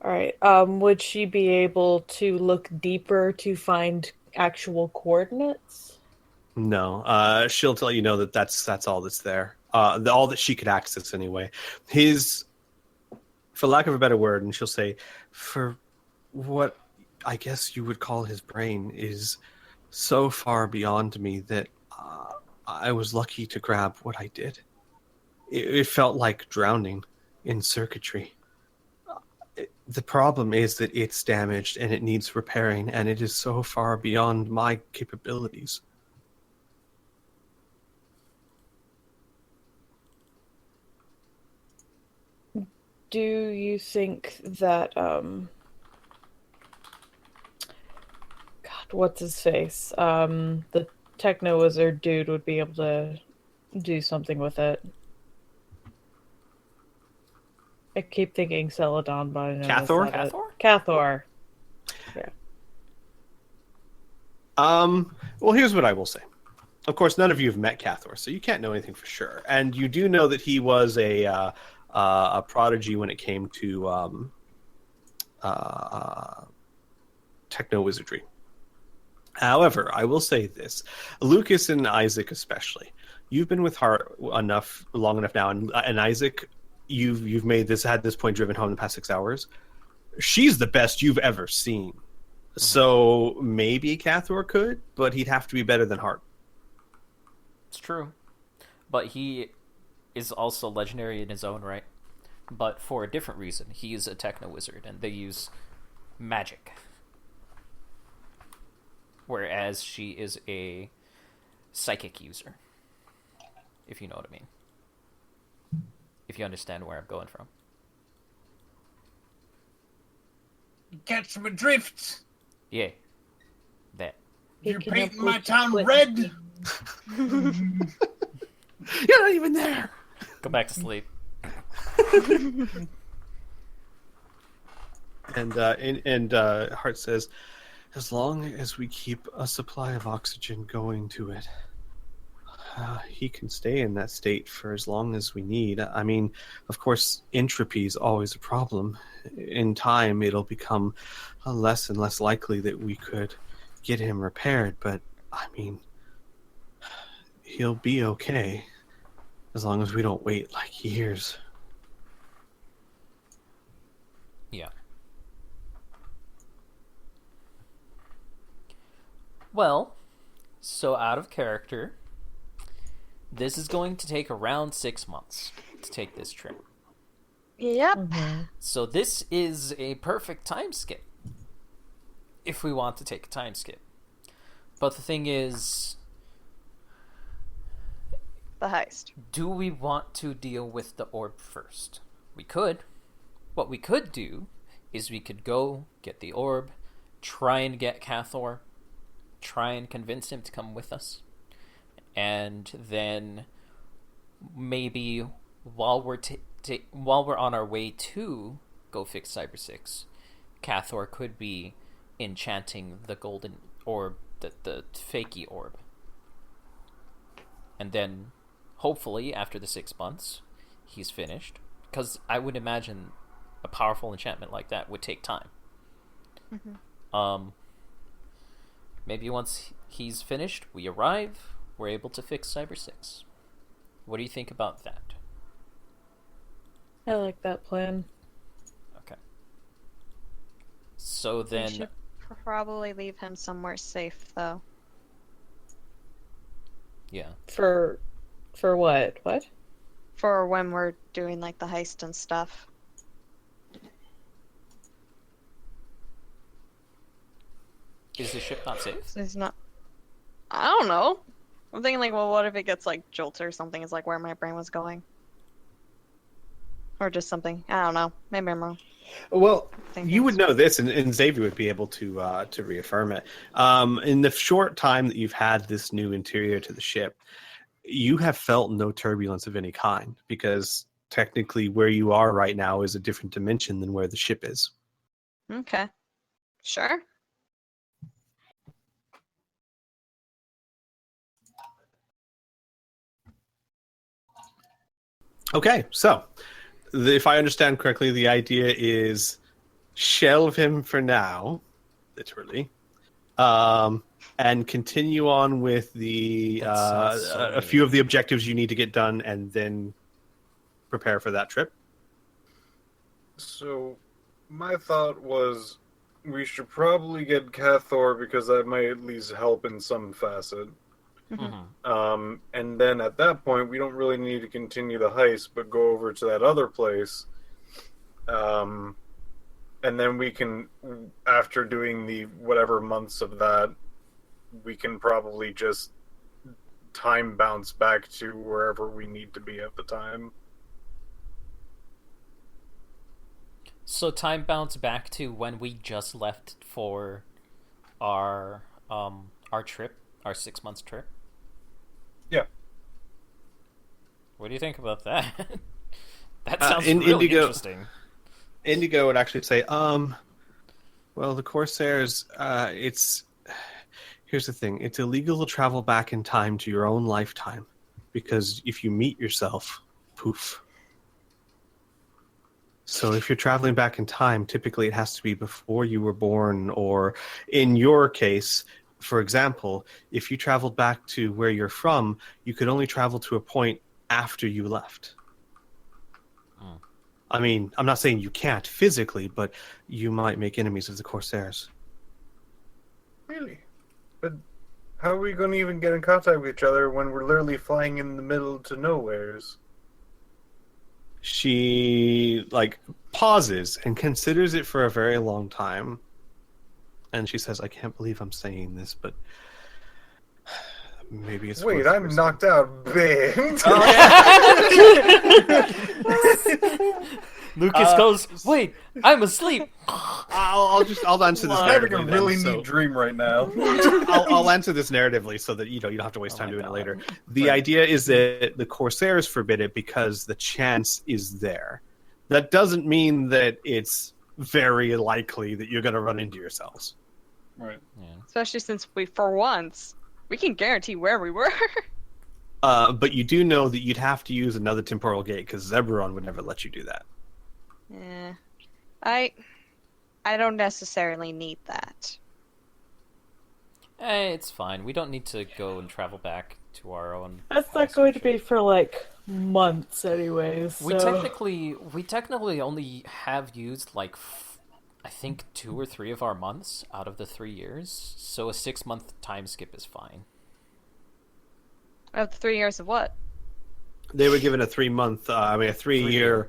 Alright, would she be able to look deeper to find actual coordinates? No, she'll tell you no that's all that's there. All that she could access anyway. His, for lack of a better word, and she'll say, for what I guess you would call his brain is so far beyond me that I was lucky to grab what I did. It felt like drowning in circuitry. The problem is that it's damaged and it needs repairing, and it is so far beyond my capabilities. Do you think that God, what's his face? The techno wizard dude would be able to do something with it? I keep thinking Celadon, but I know that's Cathor? not it. Cathor? Cathor. Yeah. Well, here's what I will say. Of course, none of you have met Cathor, so you can't know anything for sure. And you do know that he was a prodigy when it came to techno wizardry. However, I will say this: Lucas and Isaac, especially, you've been with Hart long enough now, and Isaac, you've had this point driven home in the past 6 hours. She's the best you've ever seen. So maybe Cathor could, but he'd have to be better than Hart. It's true. But he is also legendary in his own right. But for a different reason. He's a techno wizard, and they use magic. Whereas she is a psychic user. If you know what I mean. If you understand where I'm going from. Catch my drift. Yeah. That. You're painting my town red. You're not even there. Go back to sleep. And Hart says, as long as we keep a supply of oxygen going to it, he can stay in that state for as long as we need. I mean, of course, entropy is always a problem. In time, it'll become less and less likely that we could get him repaired, but, I mean, he'll be okay as long as we don't wait, like, years. Yeah. Well, so out of character, this is going to take around 6 months to take this trip. Yep. Mm-hmm. So this is a perfect time skip. If we want to take a time skip. But the thing is, The heist. do we want to deal with the orb first? We could. What we could do is we could go get the orb, try and get Cathor, try and convince him to come with us, and then maybe while we're on our way to go fix Cyber 6, Cathor could be enchanting the golden orb, the fakey orb. And then, hopefully, after the 6 months, he's finished. Because I would imagine a powerful enchantment like that would take time. Mm-hmm. Maybe once he's finished, we arrive, we're able to fix Cyber 6. What do you think about that? I like that plan. Okay. So We then... should probably leave him somewhere safe, though. Yeah. For what? What? For when we're doing, like, the heist and stuff. Is the ship not safe? So he's not... I don't know. I'm thinking, like, well, what if it gets, like, jolted or something is, like, where my brain was going. Or just something. I don't know. Maybe I'm wrong. Well, Thank you you. would know this, and Xavier would be able to reaffirm it. In the short time that you've had this new interior to the ship, you have felt no turbulence of any kind, because technically where you are right now is a different dimension than where the ship is. Okay. Sure. Okay, so if I understand correctly, the idea is shelve him for now, literally. and continue on with the That sounds so a few of the objectives you need to get done, and then prepare for that trip. So, my thought was we should probably get Cathor because that might at least help in some facet. And then at that point, we don't really need to continue the heist, but go over to that other place. And then we can, after doing the whatever months of that, we can probably just time bounce back to wherever we need to be at the time. So time bounce back to when we just left for our trip, our 6 months trip. Yeah. What do you think about that? That sounds really interesting. Indigo would actually say, well, the Corsairs, here's the thing. It's illegal to travel back in time to your own lifetime, because if you meet yourself, poof. So if you're traveling back in time, typically it has to be before you were born, or in your case, for example, if you traveled back to where you're from, you could only travel to a point after you left. I mean, I'm not saying you can't physically, but you might make enemies of the Corsairs. Really? But how are we going to even get in contact with each other when we're literally flying in the middle to nowheres? She, pauses and considers it for a very long time. And she says, I can't believe I'm saying this, but maybe it's... Wait, I'm knocked out, babe. Lucas goes, wait, I'm asleep. I'll answer this I'm having narratively. a really neat dream right now. I'll answer this narratively so that you don't have to waste time doing it later. The idea is that the Corsairs forbid it because the chance is there. That doesn't mean that it's very likely that you're going to run into yourselves. Right. Yeah. Especially since we can guarantee where we were. But you do know that you'd have to use another temporal gate because Zebron would never let you do that. Yeah. I don't necessarily need that. It's fine. We don't need to go and travel back to our own. That's not going to be for months, anyways. So. We technically only have used I think 2 or 3 of our months out of the 3 years. So a 6-month time skip is fine. Of the 3 years of what? They were given a 3-year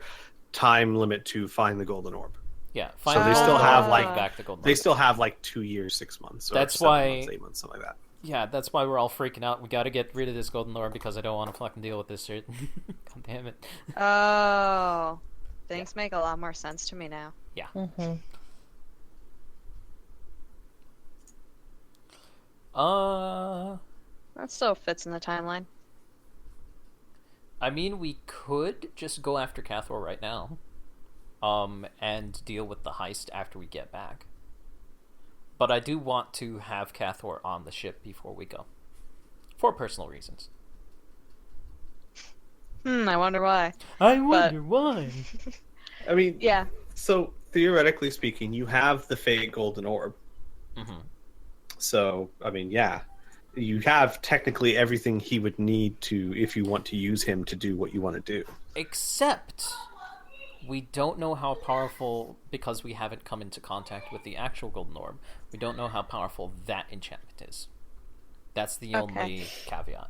time limit to find the golden orb. Yeah, So they still have back the golden they orb. still have 2 years, 6 months. Or That's 7 why months, 8 months, something like that. Yeah, that's why we're all freaking out. We got to get rid of this golden orb because I don't want to fucking deal with this shit. God damn it. Oh, things make a lot more sense to me now. Yeah. Mm-hmm. That still fits in the timeline. I mean, we could just go after Cathor right now, and deal with the heist after we get back. But I do want to have Cathor on the ship before we go, for personal reasons. I wonder why. Why. I mean, Yeah. So theoretically speaking, you have the fake golden orb. Mm-hmm. So I mean, yeah, you have technically everything he would need to, if you want to use him to do what you want to do. Except we don't know how powerful, because we haven't come into contact with the actual golden orb. We don't know how powerful that enchantment is. That's the only caveat.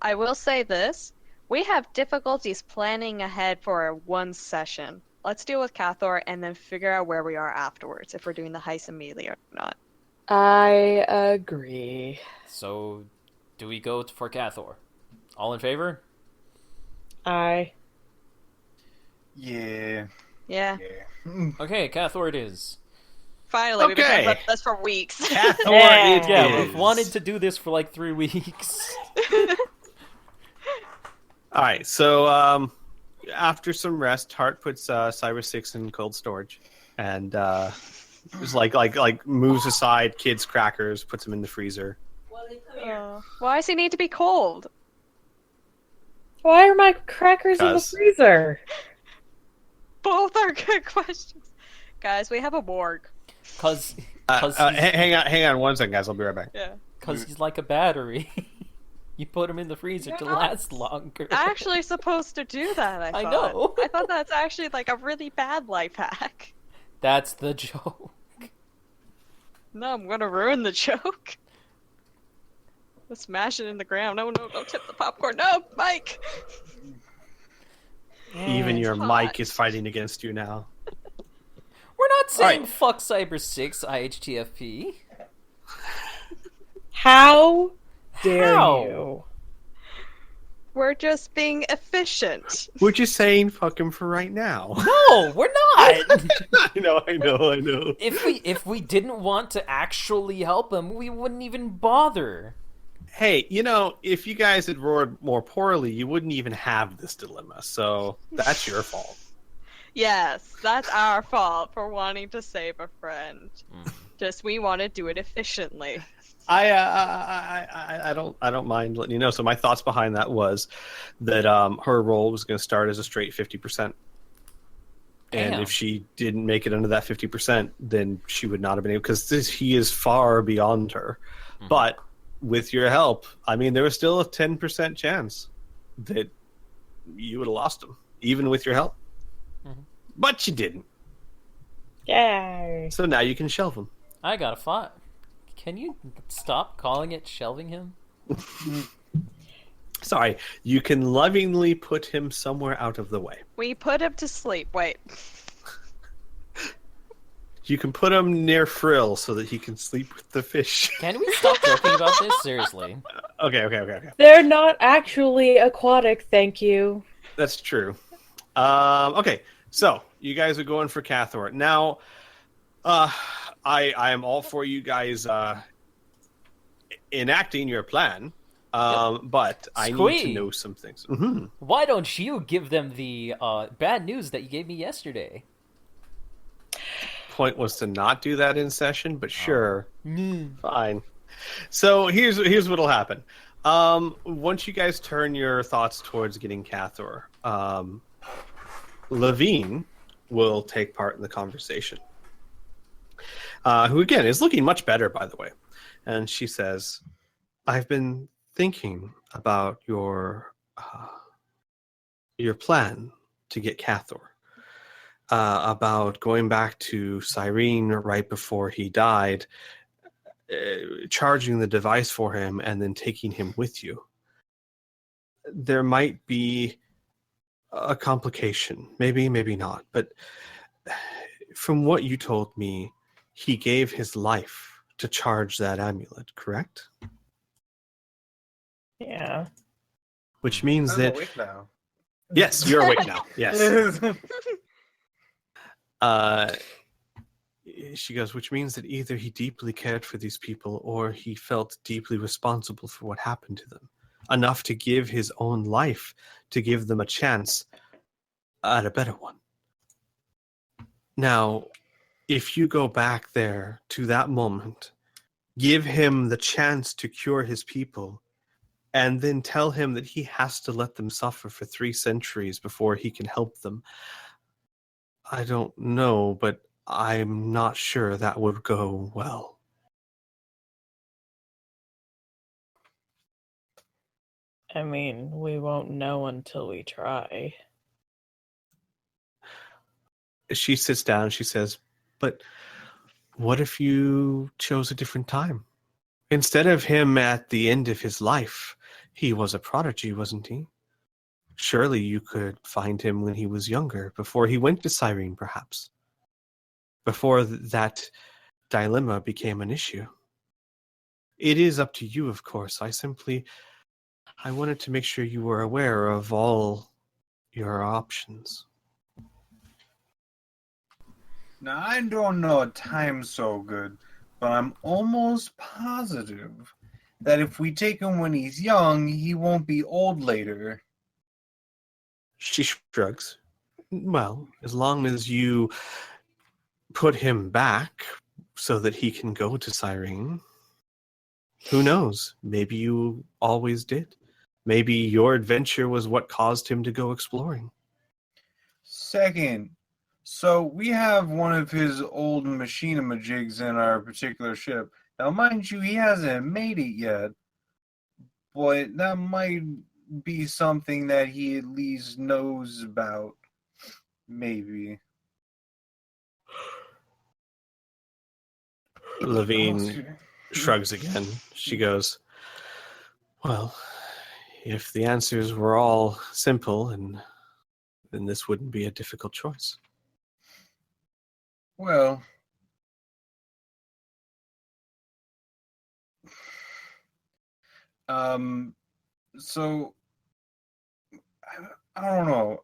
I will say this. We have difficulties planning ahead for one session. Let's deal with Cathor and then figure out where we are afterwards, if we're doing the heist immediately or not. I agree. So, do we go for Cathor? All in favor? I. Yeah. Yeah. Okay, Cathor it is. Finally, we've been Okay. talking about this for weeks. Cathor, Yeah, we've wanted to do this for 3 weeks. All right, so after some rest, Hart puts Cyrus 6 in cold storage, and just like moves aside kids' crackers, puts them in the freezer. Why does he need to be cold? Why are my crackers in the 'Cause- freezer? Both are good questions. Guys, we have a morgue. Because Hang on 1 second, guys. I'll be right back. Yeah. Because he's like a battery. You put him in the freezer to last longer. Actually supposed to do that, I thought. I know. I thought that's actually like a really bad life hack. That's the joke. No, I'm gonna ruin the joke. Let's smash it in the ground. No, don't tip the popcorn. No, Mike! Even your hot. mic is fighting against you now. We're not saying Alright. fuck Cyber 6 IHTFP. How dare How? you? We're just being efficient. We're just saying fuck him for right now. No, we're not. I know. If we didn't want to actually help him, we wouldn't even bother. Hey, if you guys had roared more poorly, you wouldn't even have this dilemma. So that's your fault. Yes, that's our fault for wanting to save a friend. Just we want to do it efficiently. I don't mind letting you know. So my thoughts behind that was that her role was going to start as a straight 50%. And Damn. if she didn't make it under that 50%, then she would not have been able, because he is far beyond her. But with your help, I mean, there was still a 10% chance that you would have lost him, even with your help. But you didn't. Yay. So now you can shelve him. I got a thought. Can you stop calling it shelving him? Sorry, you can lovingly put him somewhere out of the way. We put him to sleep. Wait. You can put him near Frill so that he can sleep with the fish. Can we stop joking about this? Seriously. Okay. They're not actually aquatic, thank you. That's true. Okay, so you guys are going for Cathor. Now, I am all for you guys enacting your plan, but I need to know some things. Why don't you give them the bad news that you gave me yesterday? Point was to not do that in session, but sure, fine. So here's what'll happen. Once you guys turn your thoughts towards getting Cathor, Levine will take part in the conversation. Who again is looking much better, by the way. And she says, "I've been thinking about your plan to get Cathor. About going back to Cyrene right before he died, charging the device for him, and then taking him with you. There might be a complication, maybe not, but from what you told me, he gave his life to charge that amulet, correct? Yeah. Which means I'm that... awake now. Yes, you're awake now. Yes. She goes, which means that either he deeply cared for these people or he felt deeply responsible for what happened to them. Enough to give his own life to give them a chance at a better one. Now, if you go back there to that moment, give him the chance to cure his people, and then tell him that he has to let them suffer for 3 centuries before he can help them. I don't know, but I'm not sure that would go well." I mean, we won't know until we try. She sits down and she says, "But what if you chose a different time? Instead of him at the end of his life, he was a prodigy, wasn't he? Surely you could find him when he was younger, before he went to Cyrene, perhaps. Before that dilemma became an issue. It is up to you, of course. I wanted to make sure you were aware of all your options." Now, I don't know a time so good, but I'm almost positive that if we take him when he's young, he won't be old later. She shrugs. "Well, as long as you put him back so that he can go to Cyrene, who knows? Maybe you always did. Maybe your adventure was what caused him to go exploring." Second, So we have one of his old machinimajigs in our particular ship. Now, mind you, he hasn't made it yet, but that might be something that he at least knows about. Maybe. Levine shrugs again. She goes, well, if the answers were all simple, then this wouldn't be a difficult choice. Well, so I don't know.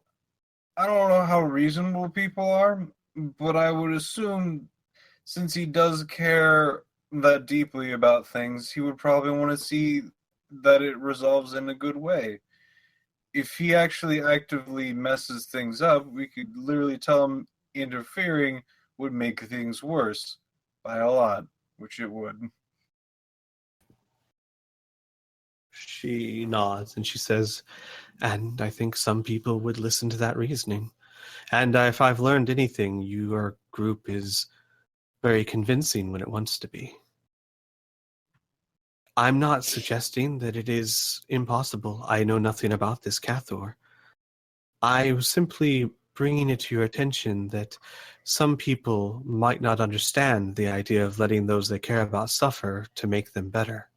I don't know how reasonable people are, but I would assume since he does care that deeply about things, he would probably want to see that it resolves in a good way. If he actually actively messes things up, we could literally tell him interfering would make things worse by a lot, which it would. She nods and she says, and I think some people would listen to that reasoning. And if I've learned anything, your group is very convincing when it wants to be. I'm not suggesting that it is impossible. I know nothing about this Cathor. I was simply bringing it to your attention that some people might not understand the idea of letting those they care about suffer to make them better.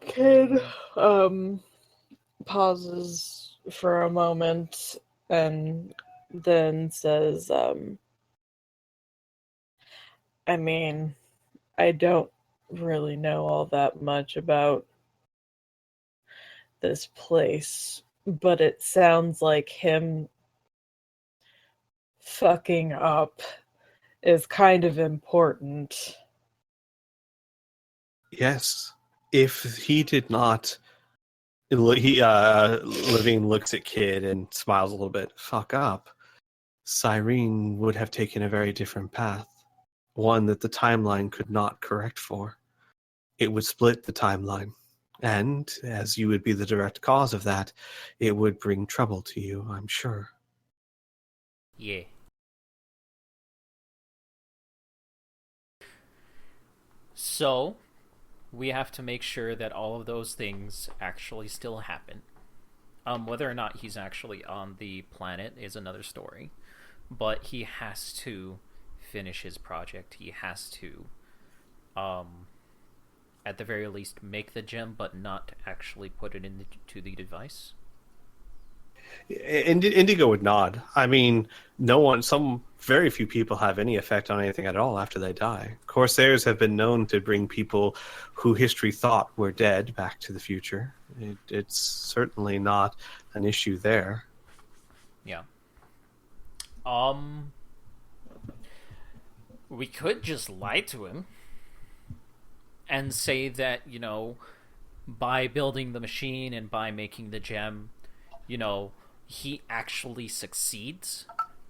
Kid pauses for a moment and then says, I mean, I don't really know all that much about this place, but it sounds like him fucking up is kind of important. Yes. If he did not, Levine looks at Kid and smiles a little bit. Fuck up. Cyrene would have taken a very different path, one that the timeline could not correct for. It would split the timeline, and as you would be the direct cause of that, it would bring trouble to you, I'm sure. Yeah. So, we have to make sure that all of those things actually still happen. Whether or not he's actually on the planet is another story. But he has to finish his project. He has to, at the very least, make the gem, but not actually put it into the device. Indigo would nod. I mean, some very few people have any effect on anything at all after they die. Corsairs have been known to bring people who history thought were dead back to the future. It's certainly not an issue there. Yeah. We could just lie to him and say that, by building the machine and by making the gem, he actually succeeds,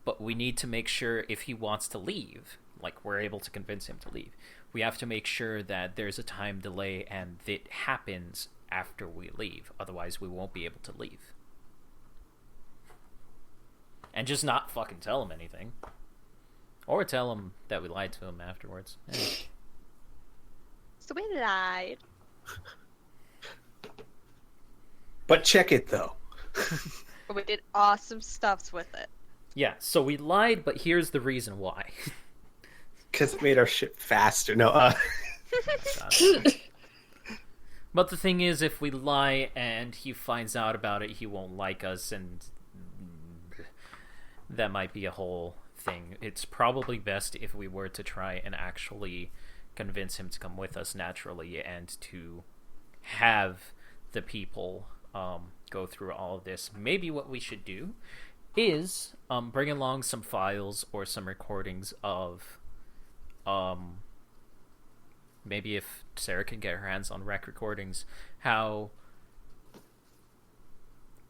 but we need to make sure if he wants to leave, like we're able to convince him to leave, we have to make sure that there's a time delay and it happens after we leave. Otherwise, we won't be able to leave. And just not fucking tell him anything. Or tell him that we lied to him afterwards. So we lied. But check it, though. But we did awesome stuffs with it. Yeah, so we lied, but here's the reason why. Because it made our ship faster. No, But the thing is, if we lie and he finds out about it, he won't like us, and that might be a whole thing. It's probably best if we were to try and actually convince him to come with us naturally and to have the people go through all of this. Maybe what we should do is bring along some files or some recordings of maybe if Sarah can get her hands on rec recordings, how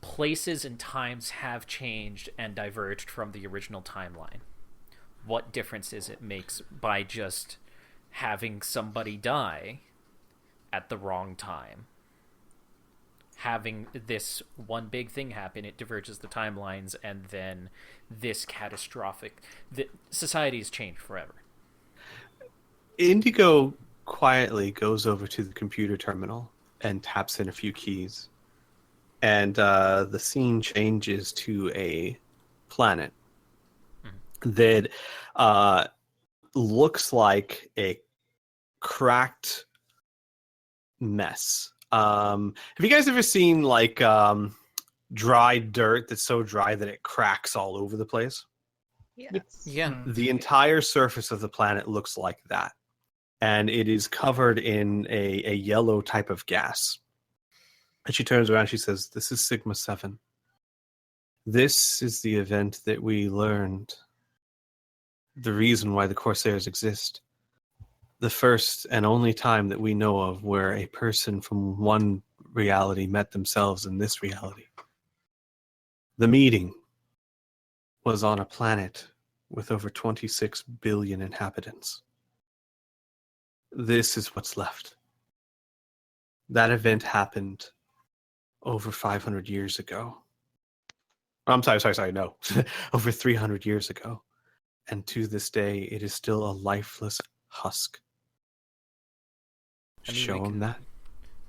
places and times have changed and diverged from the original timeline. What differences it makes by just having somebody die at the wrong time. Having this one big thing happen, it diverges the timelines, and then this catastrophic... society's changed forever. Indigo quietly goes over to the computer terminal and taps in a few keys. And the scene changes to a planet that looks like a cracked mess. Have you guys ever seen like dry dirt that's so dry that it cracks all over the place? Yes. Yeah. The entire surface of the planet looks like that. And it is covered in a yellow type of gas. And she turns around and she says, "This is Sigma 7. This is the event that we learned. The reason why the Corsairs exist. The first and only time that we know of where a person from one reality met themselves in this reality. The meeting was on a planet with over 26 billion inhabitants. This is what's left. That event happened over 500 years ago. I'm sorry, no. Over 300 years ago. And to this day, it is still a lifeless husk. I mean, Show him that."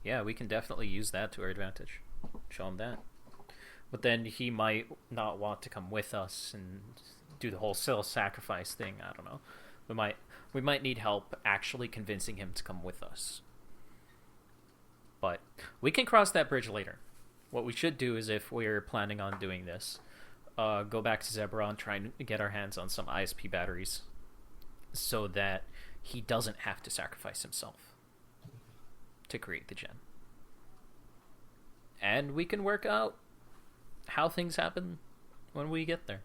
Yeah, we can definitely use that to our advantage. Show him that. But then he might not want to come with us and do the whole self-sacrifice thing. I don't know. We might need help actually convincing him to come with us. But we can cross that bridge later. What we should do is, if we're planning on doing this, go back to Zebra and try and get our hands on some ISP batteries so that he doesn't have to sacrifice himself to create the gen. And we can work out how things happen when we get there.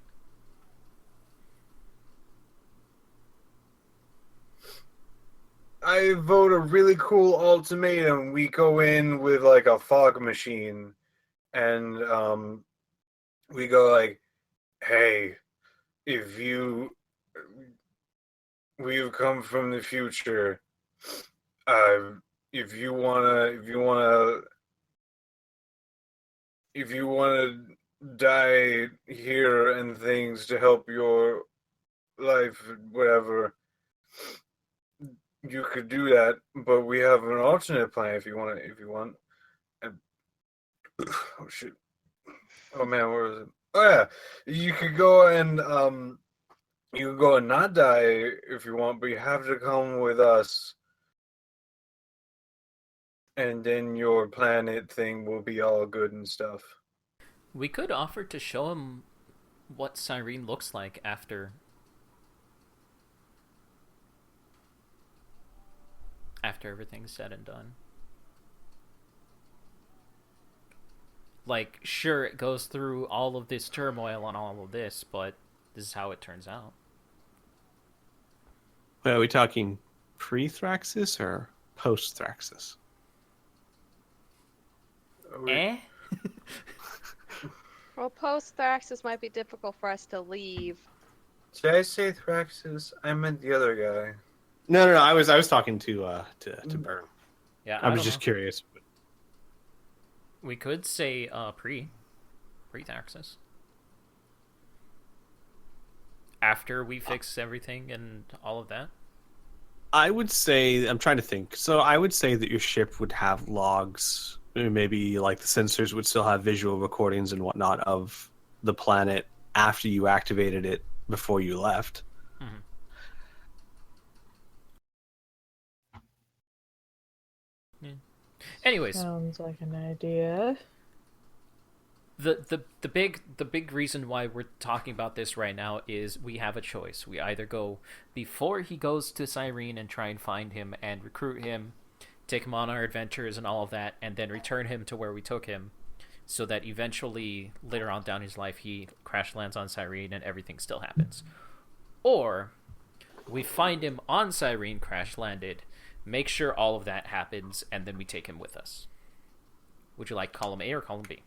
I vote a really cool ultimatum. We go in with like a fog machine, and we go like, "Hey, we've come from the future. If you wanna die here and things to help your life, whatever, you could do that. But we have an alternate plan if you want. And, oh shit! Oh man, where was it? Oh yeah, you could go and not die if you want, but you have to come with us." And then your planet thing will be all good and stuff. We could offer to show him what Cyrene looks like after everything's said and done. Like, sure, it goes through all of this turmoil and all of this, but this is how it turns out. Are we talking pre-Thraxis or post-Thraxis? Well, post-Thraxis might be difficult for us to leave. Did I say Thraxis? I meant the other guy. No. I was talking to Burn. Yeah, I was just curious. We could say pre-Thraxis. After we fix everything and all of that. I would say, I'm trying to think. So I would say that your ship would have logs. Maybe like the sensors would still have visual recordings and whatnot of the planet after you activated it before you left. Mm-hmm. Yeah. Anyways, Sounds like an idea. The big reason why we're talking about this right now is we have a choice. We either go before he goes to Cyrene and try and find him and recruit him, take him on our adventures and all of that, and then return him to where we took him, so that eventually later on down his life he crash lands on Cyrene and everything still happens. Or we find him on Cyrene, crash landed, make sure all of that happens, and then we take him with us. Would you like column A or column B?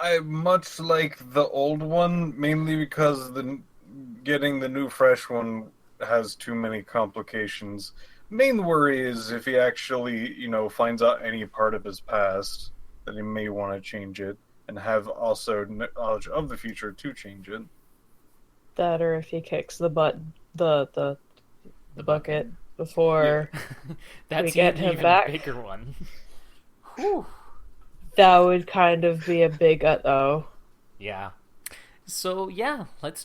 I much like the old one, mainly because getting the new fresh one has too many complications. Main worry is if he actually, finds out any part of his past, that he may want to change it, and have also knowledge of the future to change it. That or if he kicks the bucket before That's we get an him even back. bigger one. Whew. That would kind of be a big uh-oh. Yeah. So yeah, let's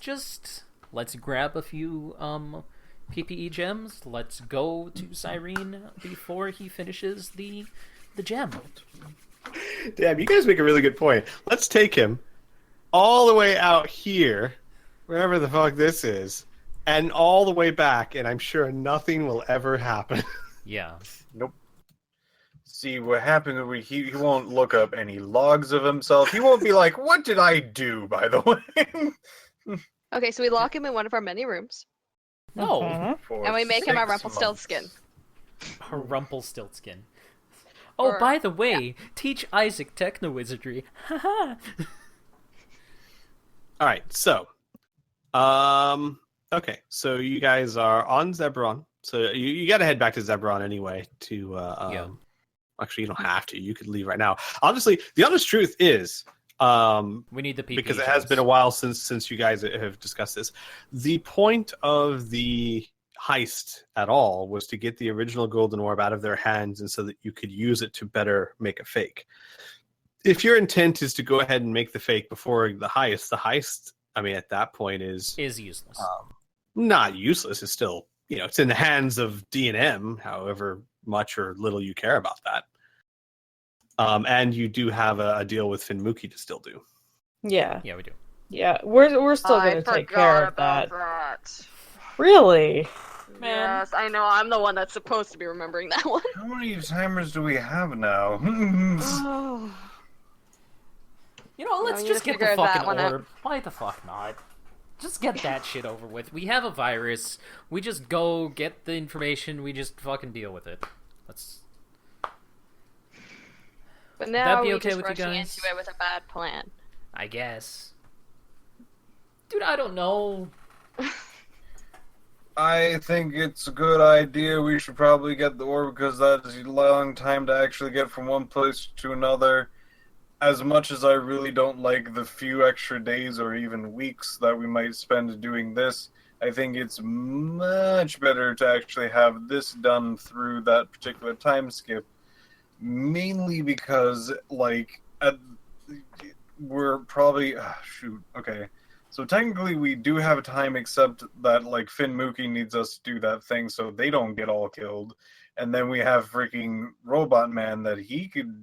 grab a few PPE gems. Let's go to Cyrene before he finishes the gem. Damn, you guys make a really good point. Let's take him all the way out here, wherever the fuck this is, and all the way back, and I'm sure nothing will ever happen. Yeah. Nope. See, what happens, he won't look up any logs of himself. He won't be like, what did I do, by the way? Okay, so we lock him in one of our many rooms, No. Mhm. and we make him a 6 Rumpelstiltskin. months. A Rumpelstiltskin. Oh, Or- by the way, teach Isaac techno-wizardry. Haha. All right, so, okay, so you guys are on Zebron. So you got to head back to Zebron anyway. Yeah. Actually, you don't have to. You could leave right now. Honestly, the honest truth is, We need the PPE because it has gems. been a while since you guys have discussed this. The point of the heist at all was to get the original golden orb out of their hands, and so that you could use it to better make a fake. If your intent is to go ahead and make the fake before the heist, I mean, at that point is useless. not useless. It's still, it's in the hands of D&M, however much or little you care about that. And you do have a deal with Finmuki to still do. Yeah. Yeah, we do. Yeah. We're still I gonna take forgot care of about that. Really? Man. Yes, I know. I'm the one that's supposed to be remembering that one. How many timers do we have now? Oh. Let's we need just to get the figure that fucking one out. orb. Why the fuck not? Just get that shit over with. We have a virus. We just go get the information. We just fucking deal with it. Let's. But That'd now be we're okay just with you rushing guys? into it with a bad plan. I guess. Dude, I don't know. I think it's a good idea. We should probably get the orb because that is a long time to actually get from one place to another. As much as I really don't like the few extra days or even weeks that we might spend doing this, I think it's much better to actually have this done through that particular time skip. Mainly because, we're probably... shoot, okay. So technically we do have time, except that, Finmuki needs us to do that thing so they don't get all killed. And then we have freaking Robot Man that he could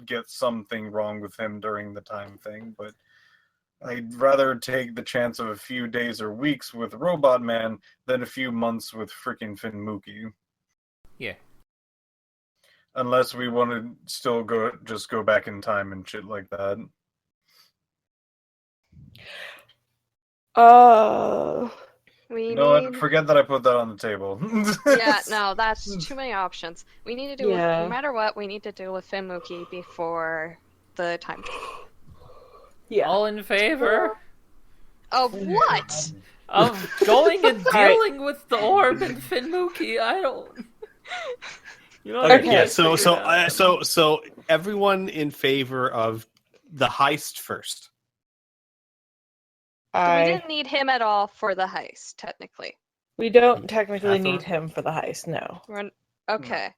get something wrong with him during the time thing, but I'd rather take the chance of a few days or weeks with Robot Man than a few months with freaking Finmuki. Yeah. Unless we want to still go back in time and shit like that. We No, need... forget that I put that on the table. Yeah, no, that's too many options. We need to do Yeah. no matter what, we need to deal with Finmuki before the time. Yeah. All in favor Of what? of going and dealing with the orb and Finmuki? I don't. Okay, yeah. figure it out. So everyone in favor of the heist first. We didn't need him at all for the heist, technically. We don't technically Hathor? need him for the heist, no. Okay.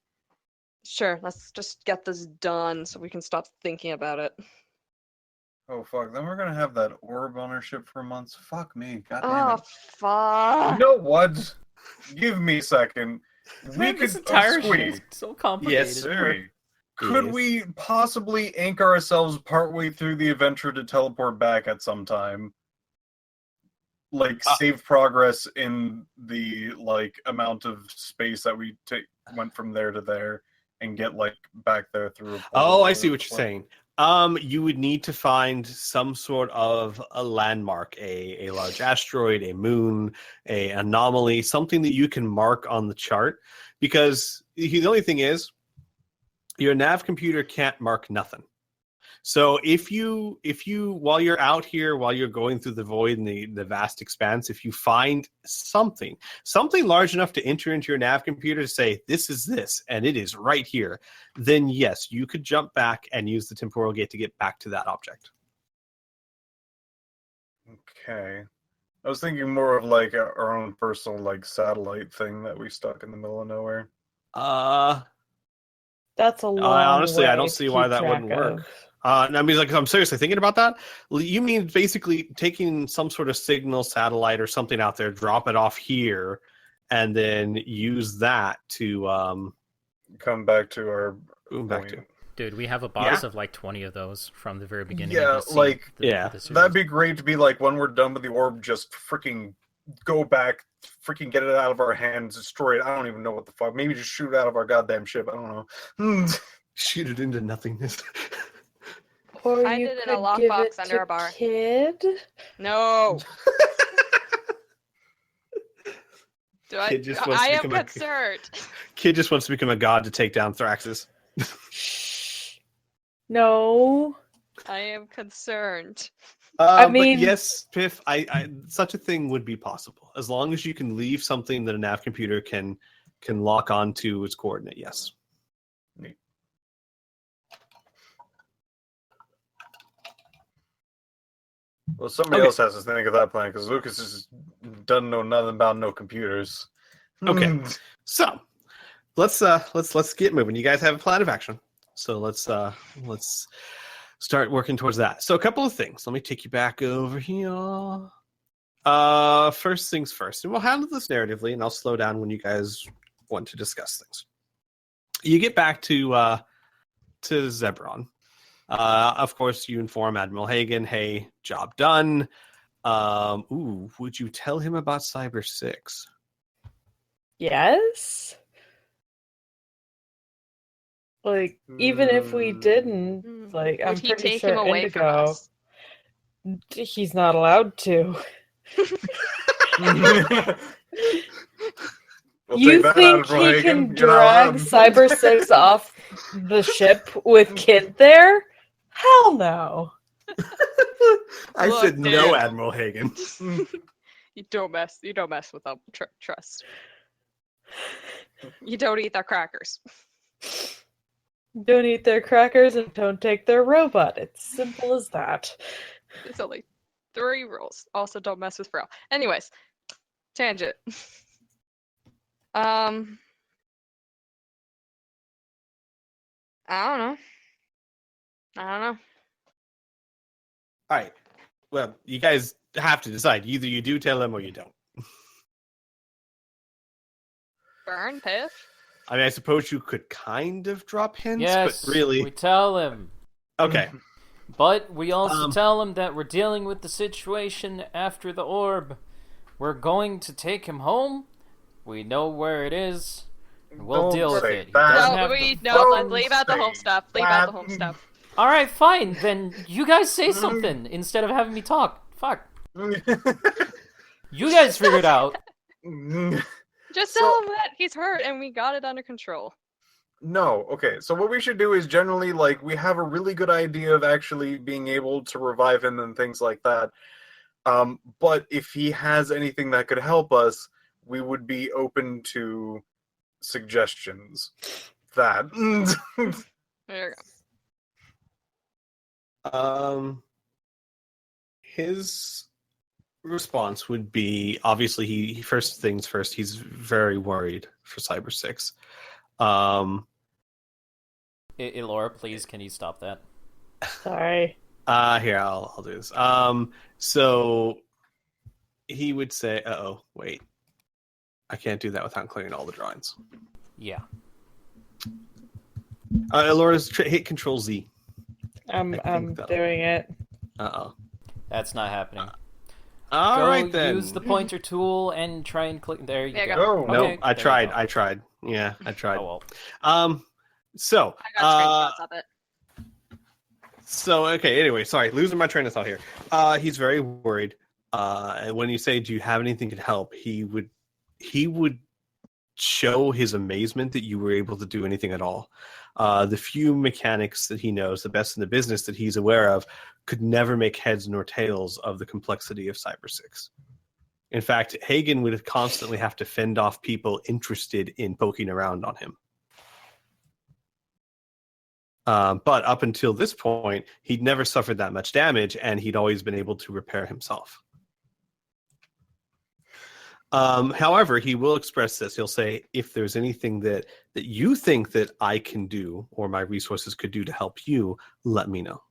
Sure, let's just get this done so we can stop thinking about it. Oh fuck! Then we're gonna have that orb ownership for months. Fuck me! God damn Oh, it! fuck. You know what? Give me a second. Man, this entire shit is so complicated. Yes, sir. Could Yes. we possibly anchor ourselves partway through the adventure to teleport back at some time? Save progress in the amount of space that we went from there to there, and get back there through. Oh, I see what you're saying. You would need to find some sort of a landmark, a large asteroid, a moon, a anomaly, something that you can mark on the chart. Because the only thing is, your nav computer can't mark nothing. So if you while you're out here, while you're going through the void and the vast expanse, if you find something large enough to enter into your nav computer to say this is this and it is right here, then yes, you could jump back and use the temporal gate to get back to that object. Okay. I was thinking more of like our own personal like satellite thing that we stuck in the middle of nowhere. That's a long Honestly, way I don't to see why keep that track wouldn't work. of. I mean, like, I'm seriously thinking about that. You mean basically taking some sort of signal satellite or something out there, drop it off here, and then use that to Come back to our back point. to. Dude, we have a box of like 20 of those from the very beginning. Yeah, of the like, the series. That'd be great to be like when we're done with the orb, just freaking go back, freaking get it out of our hands, destroy it. I don't even know what the fuck. Maybe just shoot it out of our goddamn ship. I don't know. Shoot it into nothingness. Or Find you it in a could give lockbox it under to a bar. Kid. No. Kid just wants I to am become a- concerned. Kid just wants to become a god to take down Thraxus. No. I am concerned. I But mean- yes, Piff, I such a thing would be possible as long as you can leave something that a nav computer can lock onto its coordinate. Yes. Well, somebody else has to think of that plan because Lucas doesn't know nothing about no computers. Okay. So let's get moving. You guys have a plan of action. So let's start working towards that. So a couple of things. Let me take you back over here. First things first, and we'll handle this narratively, and I'll slow down when you guys want to discuss things. You get back to Zebron. Of course, you inform Admiral Hagen, hey, job done. Would you tell him about Cyber 6? Yes? Like, even if we didn't, like, I'm Would he pretty take sure him away from Indigo, us? he's not allowed to. We'll You take that, think Admiral he Hagen. can You're not drag allowed. Cyber 6 off the ship with Kid there? Hell no. I Look, said no, dude. Admiral Hagen. You don't mess with them. Trust. You don't eat their crackers. Don't eat their crackers and don't take their robot. It's simple as that. It's only 3 rules. Also, don't mess with Frail. Anyways, tangent. I don't know. All right. Well, you guys have to decide. Either you do tell him or you don't. Burn, Piff. I mean, I suppose you could kind of drop hints, Yes, but really, we tell him. okay. But we also Um, tell him that we're dealing with the situation after the orb. We're going to take him home. We know where it is. And we'll Don't deal with say it. He that. doesn't No, have we to- no. Leave out the home say stuff. Leave out the that. home stuff. All right, fine. Then you guys say something instead of having me talk. Fuck. You guys figure it out. Just tell him that he's hurt and we got it under control. No, okay. So what we should do is generally like we have a really good idea of actually being able to revive him and things like that. But if he has anything that could help us, we would be open to suggestions. That. There you go. His response would be obviously he first things first. He's very worried for Cyber 6. Laura, please, can you stop that? Sorry. Here I'll do this. So he would say, wait, I can't do that without clearing all the drawings. Yeah. Laura's hit Control Z. I'm that'll- doing it. That's not happening. All Go right then. use the pointer tool and try and click. There you There you go. go. No, Okay, I there you tried. go. I tried. Yeah, I tried. Oh well. So I got screenshots of it. So okay. Anyway, sorry, losing my train of thought here. He's very worried. And when you say, "Do you have anything to help?" he would show his amazement that you were able to do anything at all. The few mechanics that he knows, the best in the business that he's aware of, could never make heads nor tails of the complexity of Cyber 6. In fact, Hagen would constantly have to fend off people interested in poking around on him. But up until this point, he'd never suffered that much damage, and he'd always been able to repair himself. However, he will express this. He'll say, if there's anything that you think that I can do or my resources could do to help you, let me know.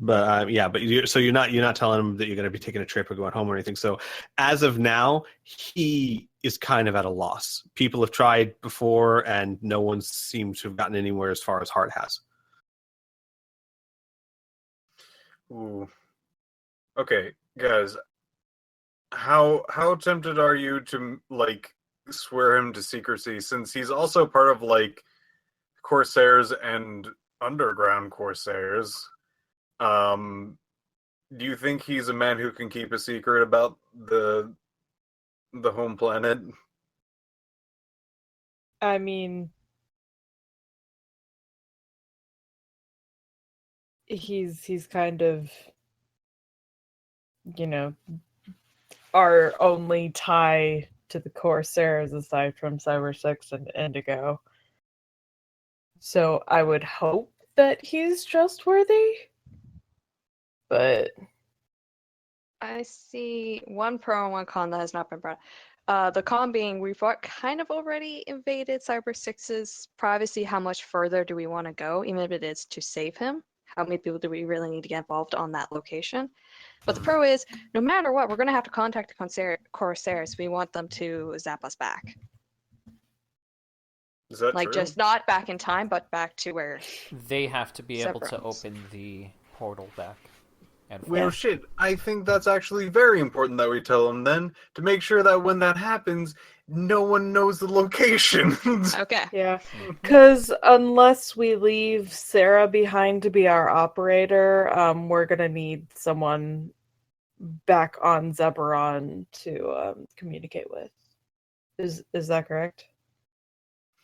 But you're not telling him that you're going to be taking a trip or going home or anything. So as of now, he is kind of at a loss. People have tried before, and no one seems to have gotten anywhere as far as Hart has. Ooh. Okay, guys. How tempted are you to like swear him to secrecy, since he's also part of like Corsairs and Underground Corsairs? Do you think he's a man who can keep a secret about the home planet? I mean, he's kind of, our only tie to the Corsairs aside from Cyber 6 and Indigo. So I would hope that he's trustworthy. But I see one pro and one con that has not been brought up. The con being we've kind of already invaded Cyber 6's privacy. How much further do we want to go, even if it is to save him? How many people do we really need to get involved on that location? But the pro is, no matter what, we're going to have to contact the Corsairs. We want them to zap us back. Is that like, true? just not back in time, but back to where... They have to be able to Severance. open the portal back. And Well, shit, I think that's actually very important that we tell them then, to make sure that when that happens, no one knows the location. Okay. yeah, because unless we leave Sarah behind to be our operator, we're gonna need someone back on Zeberon to communicate with. Is that correct?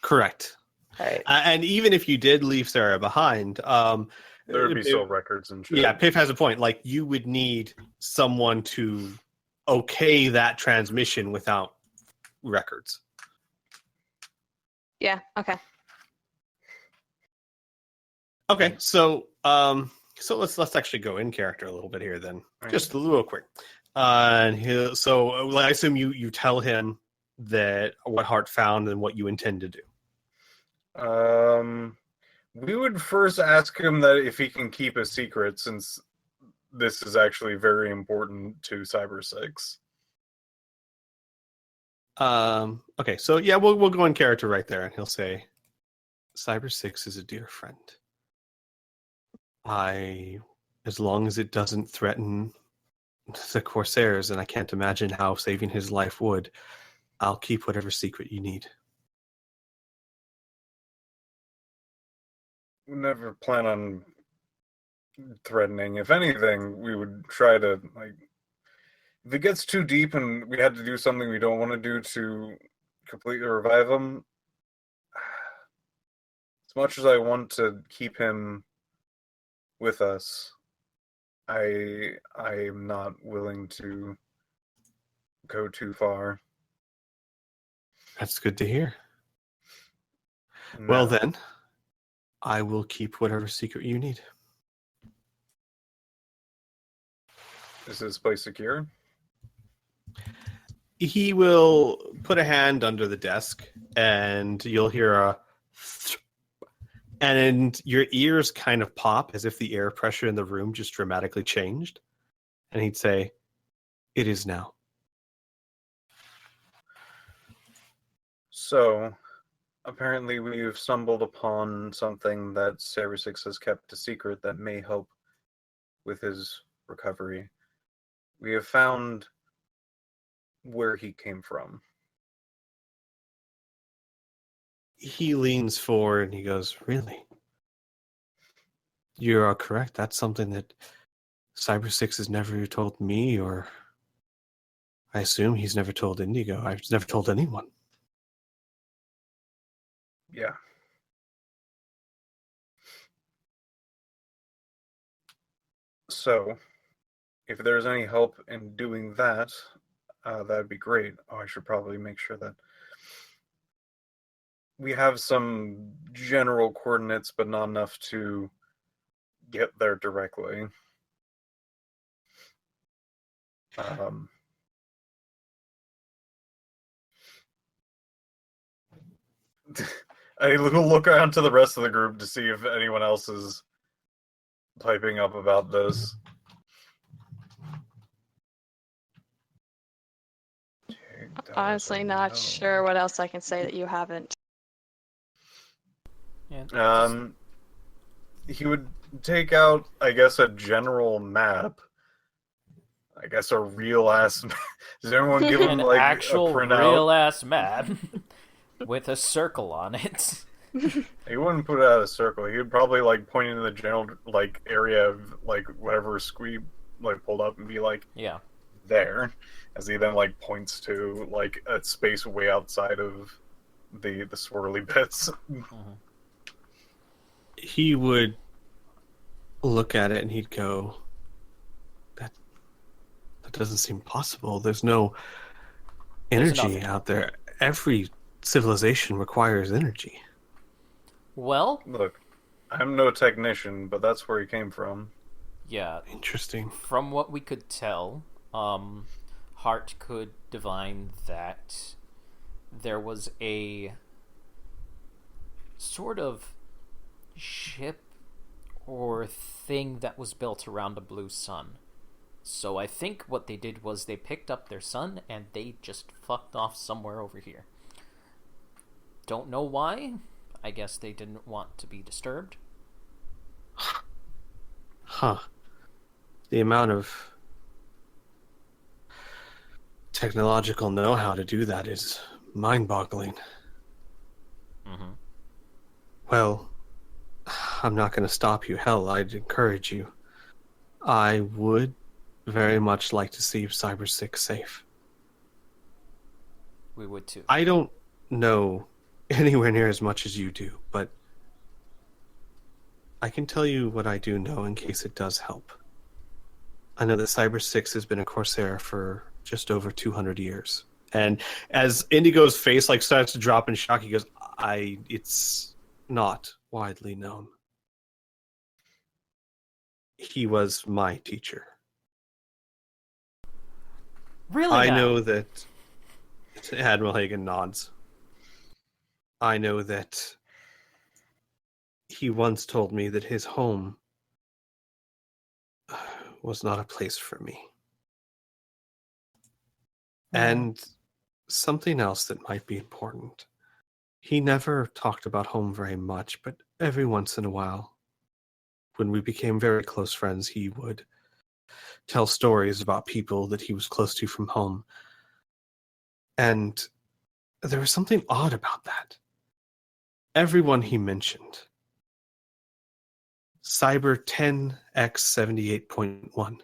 Correct. All right. And even if you did leave Sarah behind, There would be still records and shit. yeah, Piff has a point. Like, you would need someone to okay that transmission without records. Yeah, okay. Okay, so let's actually go in character a little bit here then, Right. just a little quick. And I assume you tell him that what Hart found and what you intend to do. We would first ask him that if he can keep a secret, since this is actually very important to Cyber 6. Okay, so yeah, we'll go in character right there, and he'll say, Cyber 6 is a dear friend. As long as it doesn't threaten the Corsairs, and I can't imagine how saving his life would, I'll keep whatever secret you need. We never plan on threatening. If anything, we would try to, like, if it gets too deep and we had to do something we don't want to do to completely revive him, as much as I want to keep him with us, I am not willing to go too far. That's good to hear. Well No. then, I will keep whatever secret you need. Is this place secure? He will put a hand under the desk, and you'll hear a and your ears kind of pop as if the air pressure in the room just dramatically changed. And he'd say, "It is now." So, apparently we've stumbled upon something that Cyber 6 has kept a secret that may help with his recovery. We have found where he came from. He leans forward and he goes, "Really? You are correct. That's something that Cyber 6 has never told me, or I assume he's never told Indigo. I've never told anyone. Yeah. So, if there's any help in doing that, that'd be great. Oh, I should probably make sure that we have some general coordinates, but not enough to get there directly. Um, I will look around to the rest of the group to see if anyone else is typing up about this. Honestly, not sure what else I can say that you haven't. Yeah. He would take out, I guess, a general map. I guess a real ass. Does everyone give him An like actual a printout? real ass map with a circle on it. He wouldn't put it out a circle. He would probably like point into the general like area of like whatever Squee like pulled up and be like, Yeah. there, as he then like points to like a space way outside of the swirly bits. Mm-hmm. He would look at it and he'd go, that doesn't seem possible. There's no energy nothing. out there. Every civilization requires energy. Well, Look, I'm no technician, but that's where he came from. yeah. Interesting. From what we could tell, Hart could divine that there was a sort of ship or thing that was built around a blue sun. So I think what they did was they picked up their sun and they just fucked off somewhere over here. Don't know why. I guess they didn't want to be disturbed. Huh. The amount of technological know-how to do that is mind-boggling. Mm-hmm. Well, I'm not going to stop you. Hell, I'd encourage you. I would very much like to see Cyber 6 safe. We would too. I don't know anywhere near as much as you do, but I can tell you what I do know in case it does help. I know that Cyber 6 has been a Corsair for just over 200 years. And as Indigo's face like starts to drop in shock, he goes, it's not widely known. He was my teacher. Really? I now? know that Admiral Hagen nods. I know that he once told me that his home was not a place for me. And something else that might be important. He never talked about home very much, but every once in a while, when we became very close friends, he would tell stories about people that he was close to from home. And there was something odd about that. Everyone he mentioned, Cyber 10x78.1,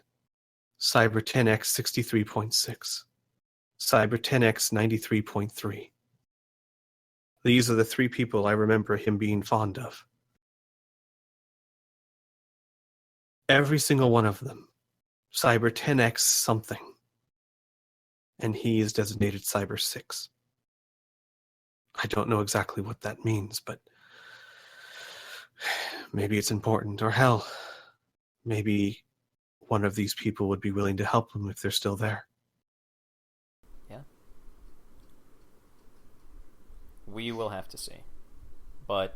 Cyber 10x63.6, Cyber 10x 93.3. These are the three people I remember him being fond of. Every single one of them, Cyber 10x something. And he is designated Cyber 6. I don't know exactly what that means, but maybe it's important, or hell, maybe one of these people would be willing to help him if they're still there. Yeah. We will have to see. But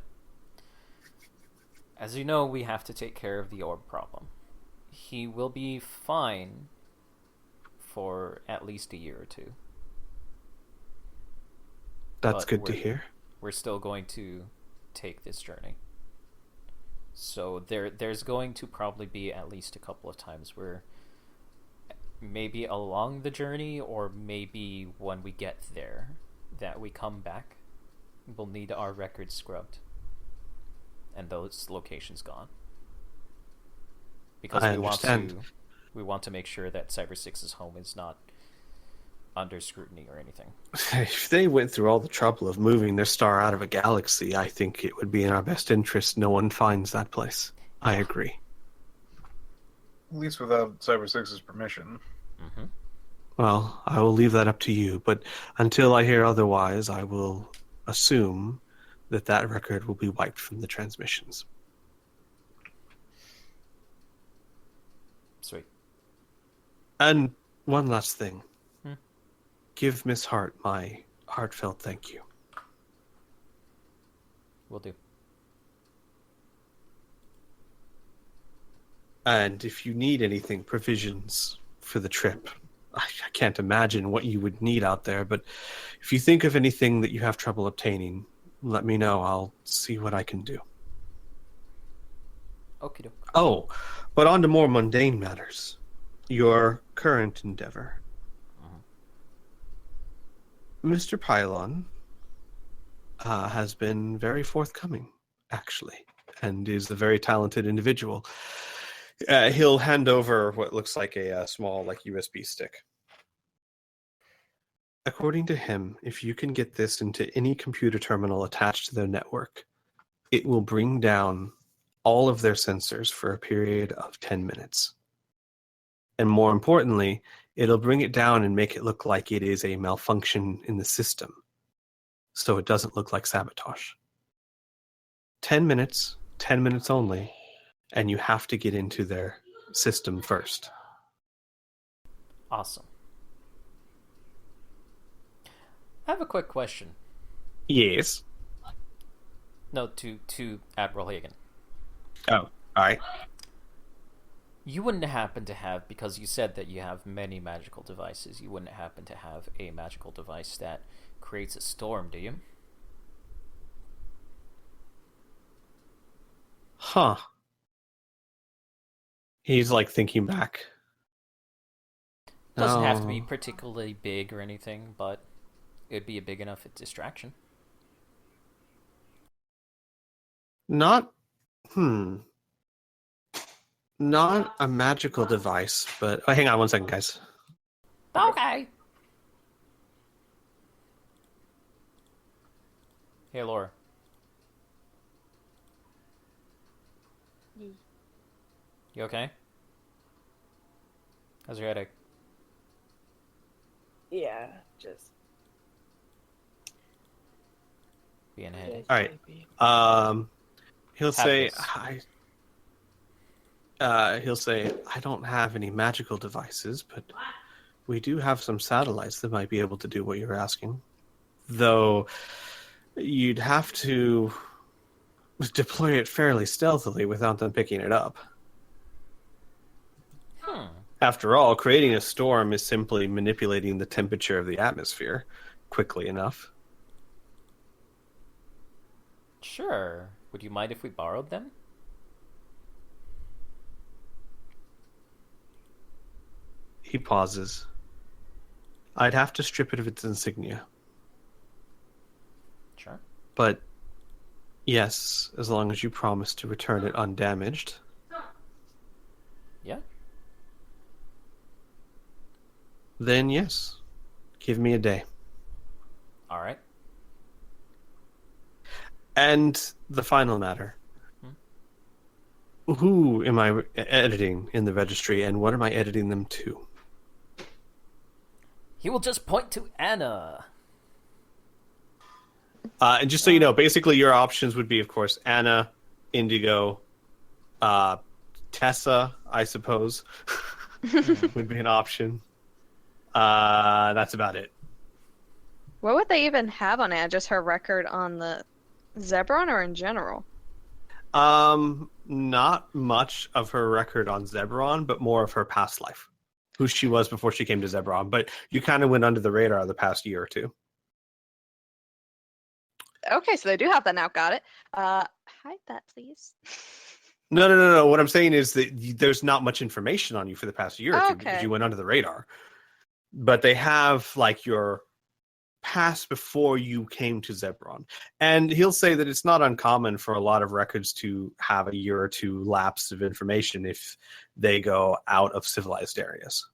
as you know, we have to take care of the orb problem. He will be fine for at least a year or two. That's But good to hear. We're still going to take this journey. So there's going to probably be at least a couple of times where maybe along the journey or maybe when we get there that we come back, we'll need our records scrubbed and those locations gone. Because I we understand. want to make sure that Cyber 6's home is not under scrutiny or anything. If they went through all the trouble of moving their star out of a galaxy, I think it would be in our best interest no one finds that place. I agree. At least without Cyber 6's permission. Mm-hmm. Well, I will leave that up to you, but until I hear otherwise, I will assume that that record will be wiped from the transmissions. Sweet. And one last thing. Hmm? Give Miss Hart my heartfelt thank you. Will do. And if you need anything, provisions for the trip, I can't imagine what you would need out there, but if you think of anything that you have trouble obtaining, let me know. I'll see what I can do. Okie doke. Oh, but on to more mundane matters. Your current endeavor. Mr. Pylon has been very forthcoming, actually, and is a very talented individual. He'll hand over what looks like a small USB stick. According to him, if you can get this into any computer terminal attached to their network, it will bring down all of their sensors for a period of 10 minutes. And more importantly, it'll bring it down and make it look like it is a malfunction in the system, so it doesn't look like sabotage. 10 minutes only, and you have to get into their system first. Awesome. I have a quick question. Yes. No, to Admiral Hagen. Oh, all right. You wouldn't happen to have, because you said that you have many magical devices, you wouldn't happen to have a magical device that creates a storm, do you? Huh. He's like thinking back. Doesn't have to be particularly big or anything, but it'd be a big enough distraction. Not a magical device, but hang on one second, guys. Okay. Hey, Laura. You okay? How's your headache? Yeah, just Being a headache. All right. He'll say, Hapless. he'll say, I don't have any magical devices, but we do have some satellites that might be able to do what you're asking. Though you'd have to deploy it fairly stealthily without them picking it up. After all, creating a storm is simply manipulating the temperature of the atmosphere quickly enough. Sure. Would you mind if we borrowed them? He pauses. I'd have to strip it of its insignia. Sure. But yes, as long as you promise to return it undamaged. Yeah. Then yes, give me a day. All right. And the final matter. Who am I editing in the registry, and what am I editing them to? He will just point to Anna. And just so you know, basically your options would be, of course, Anna, Indigo, Tessa, I suppose, would be an option. That's about it. What would they even have on it? Just her record on the Zebron or in general? Not much of her record on Zebron, but more of her past life. Who she was before she came to Zebron. But you kind of went under the radar the past year or two. Okay, so they do have that now. Got it. Hide that, please. No. What I'm saying is that there's not much information on you for the past year or two because Okay. you went under the radar. But they have like your past before you came to Zebron. And he'll say that it's not uncommon for a lot of records to have a year or two lapse of information if they go out of civilized areas.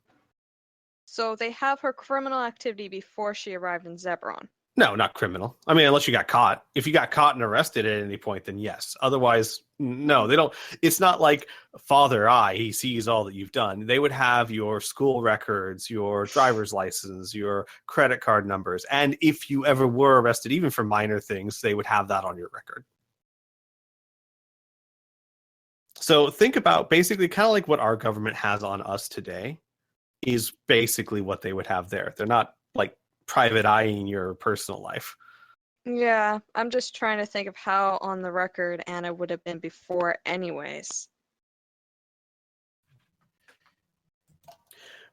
So they have her criminal activity before she arrived in Zebron. No, not criminal. I mean, unless you got caught. If you got caught and arrested at any point, then yes. Otherwise, no, they don't. It's not like Father Eye, he sees all that you've done. They would have your school records, your driver's license, your credit card numbers. And if you ever were arrested, even for minor things, they would have that on your record. So think about basically kind of like what our government has on us today is basically what they would have there. They're not like private eyeing your personal life. Yeah, I'm just trying to think of how on the record Anna would have been before anyways.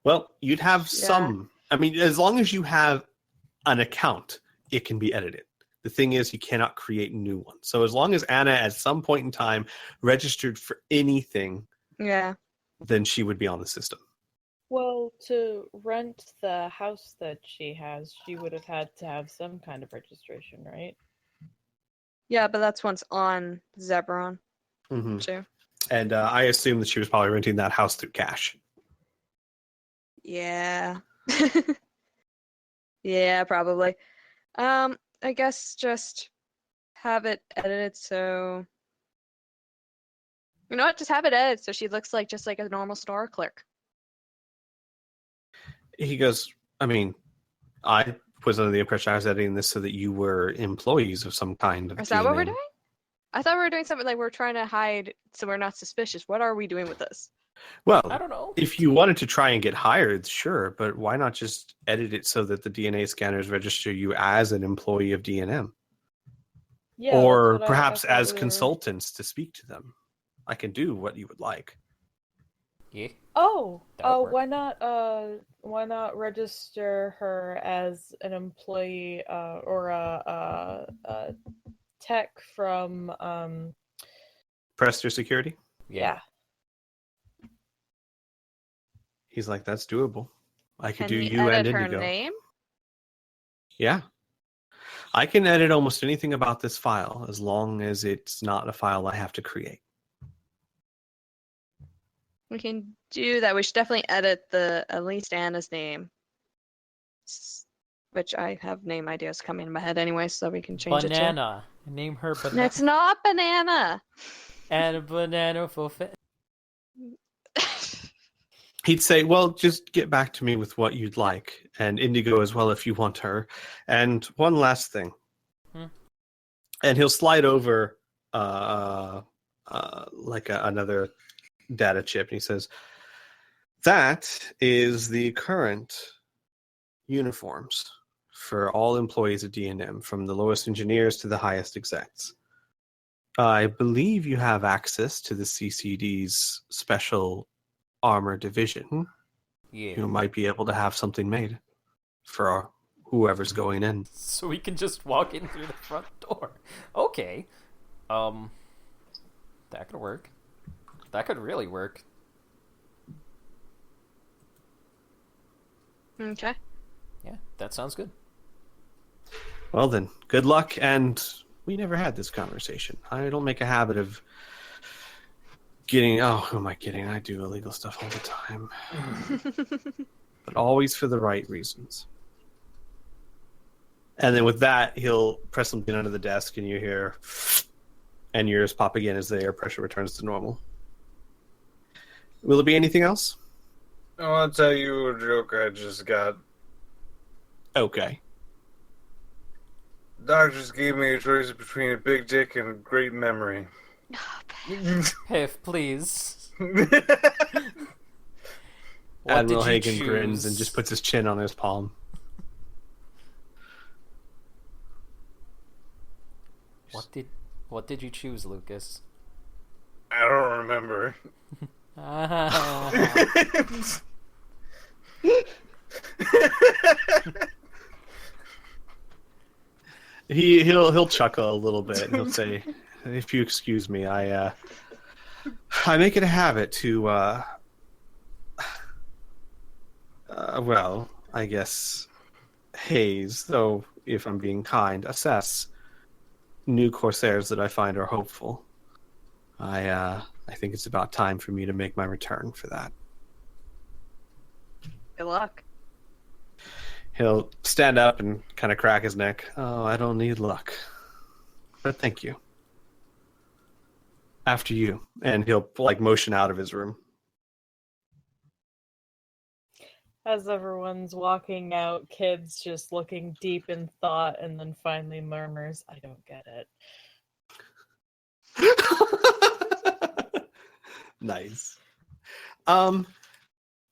Well, you'd have some. I mean, as long as you have an account, it can be edited. The thing is, you cannot create new ones. So as long as Anna at some point in time registered for anything, then she would be on the system. Well, to rent the house that she has, she would have had to have some kind of registration, right? Yeah, but that's once on Zebron, Mm-hmm. too. And I assume that she was probably renting that house through cash. Yeah. Yeah, probably. I guess just have it edited so... You know what? Just have it edited so she looks like just like a normal store clerk. He goes, I mean, I was under the impression I was editing this so that you were employees of some kind of Is that what we're TNM. doing? I thought we were doing something like we're trying to hide so we're not suspicious. What are we doing with this? Well, I don't know. if you wanted to try and get hired, sure, but why not just edit it so that the DNA scanners register you as an employee of DNM? Yeah, Or that's what perhaps I thought as we were- consultants to speak to them. I can do what you would like. Yeah. Oh, That would why not register her as an employee or a tech from Prester Security? Yeah. He's like, that's doable. I could Can do we you and edit her Indigo. name? Yeah. I can edit almost anything about this file as long as it's not a file I have to create. We can do that. We should definitely edit at least Anna's name. Which I have name ideas coming in my head anyway, so we can change Banana. Name her it to. Banana. It's not banana. And a banana for fit. He'd say, well, just get back to me with what you'd like, and Indigo as well if you want her. And one last thing. And he'll slide over another data chip, and he says, that is the current uniforms for all employees of D&M, from the lowest engineers to the highest execs. I believe you have access to the CCD's special armor division. Yeah. You might be able to have something made for whoever's going in. So we can just walk in through the front door. Okay. That could work. That could really work. Okay. Yeah, that sounds good. Well then, good luck, and we never had this conversation. I don't make a habit of who am I kidding? I do illegal stuff all the time. But always for the right reasons. And then with that, he'll press something under the desk, and you hear, and your ears pop again as the air pressure returns to normal. Will it be anything else? I want to tell you a joke I just got. Okay. Doctors gave me a choice between a big dick and a great memory. Piff, please. Admiral Hagen grins and just puts his chin on his palm. What did you choose, Lucas? I don't remember. He'll chuckle a little bit and he'll say, if you excuse me, I make it a habit to well, I guess haze, though if I'm being kind, assess new Corsairs that I find are hopeful. I think it's about time for me to make my return for that. Good luck. He'll stand up and kind of crack his neck. Oh, I don't need luck. But thank you. After you. And he'll motion out of his room. As everyone's walking out, Kid's just looking deep in thought and then finally murmurs, I don't get it. Nice.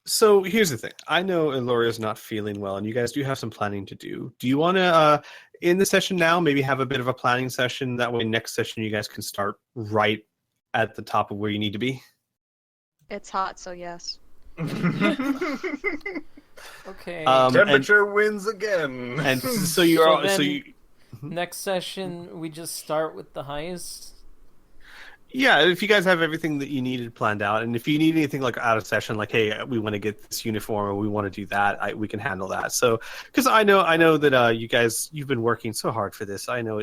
So here's the thing. I know Eloria's not feeling well, and you guys do have some planning to do. Do you want to, in the session now, maybe have a bit of a planning session? That way next session you guys can start right at the top of where you need to be? It's hot, so yes. Okay. Temperature wins again. And so you're So all, then- so you Next session, we just start with the heist. Yeah, if you guys have everything that you needed planned out, and if you need anything out of session, hey, we want to get this uniform or we want to do that, we can handle that. So, because I know that you guys, you've been working so hard for this. I know,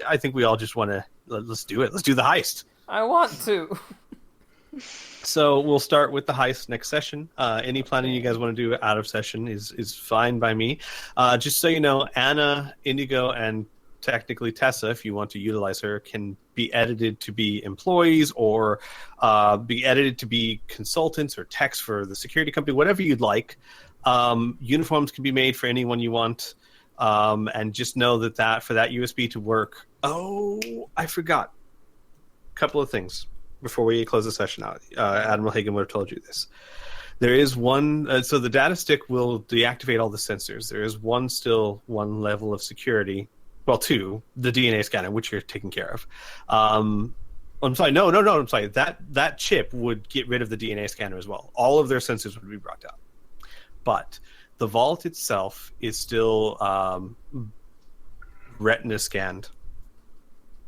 I think we all just want to let's do it. Let's do the heist. I want to. So we'll start with the heist next session. Any planning you guys want to do out of session is fine by me. Just so you know, Anna, Indigo, and technically Tessa, if you want to utilize her, can be edited to be employees or be edited to be consultants or techs for the security company, whatever you'd like. Uniforms can be made for anyone you want. And just know that for that USB to work. Oh, I forgot. A couple of things before we close the session out. Admiral Hagen would have told you this. There is one, so the data stick will deactivate all the sensors. There is one level of security. Well, two, the DNA scanner, which you're taking care of. I'm sorry, no, I'm sorry. That chip would get rid of the DNA scanner as well. All of their sensors would be brought down. But the vault itself is still retina scanned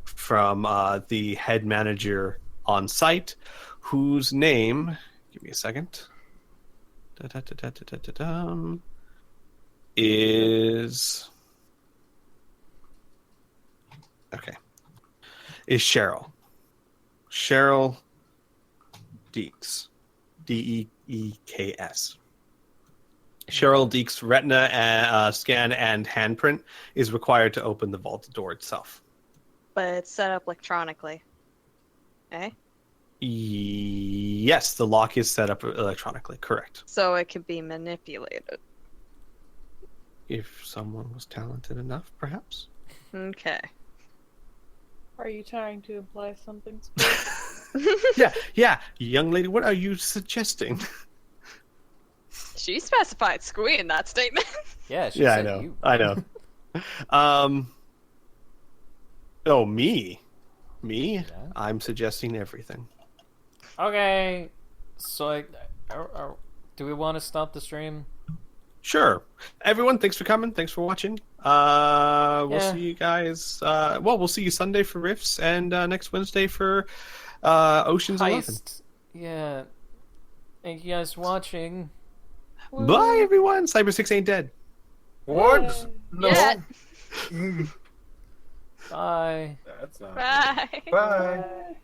from the head manager on site, whose name, give me a second, is Cheryl. Cheryl Deeks. Deeks. Cheryl Deeks' retina scan and handprint is required to open the vault door itself. But it's set up electronically. Eh? Yes, the lock is set up electronically, correct. So it can be manipulated. If someone was talented enough, perhaps. Okay. Are you trying to imply something? Yeah. Young lady, what are you suggesting? She specified squee in that statement. Yeah, she Yeah, said I know. you. I know. Oh, me? Me? Yeah. I'm suggesting everything. Okay, so do we want to stop the stream? Sure. Everyone, thanks for coming. Thanks for watching. We'll see you guys. We'll see you Sunday for Rifts and next Wednesday for Ocean's 11. Heist. Yeah. Thank you guys for watching. Bye, everyone. Cyber 6 ain't dead. What? No. Yeah. Bye. That's not. Bye. Bye.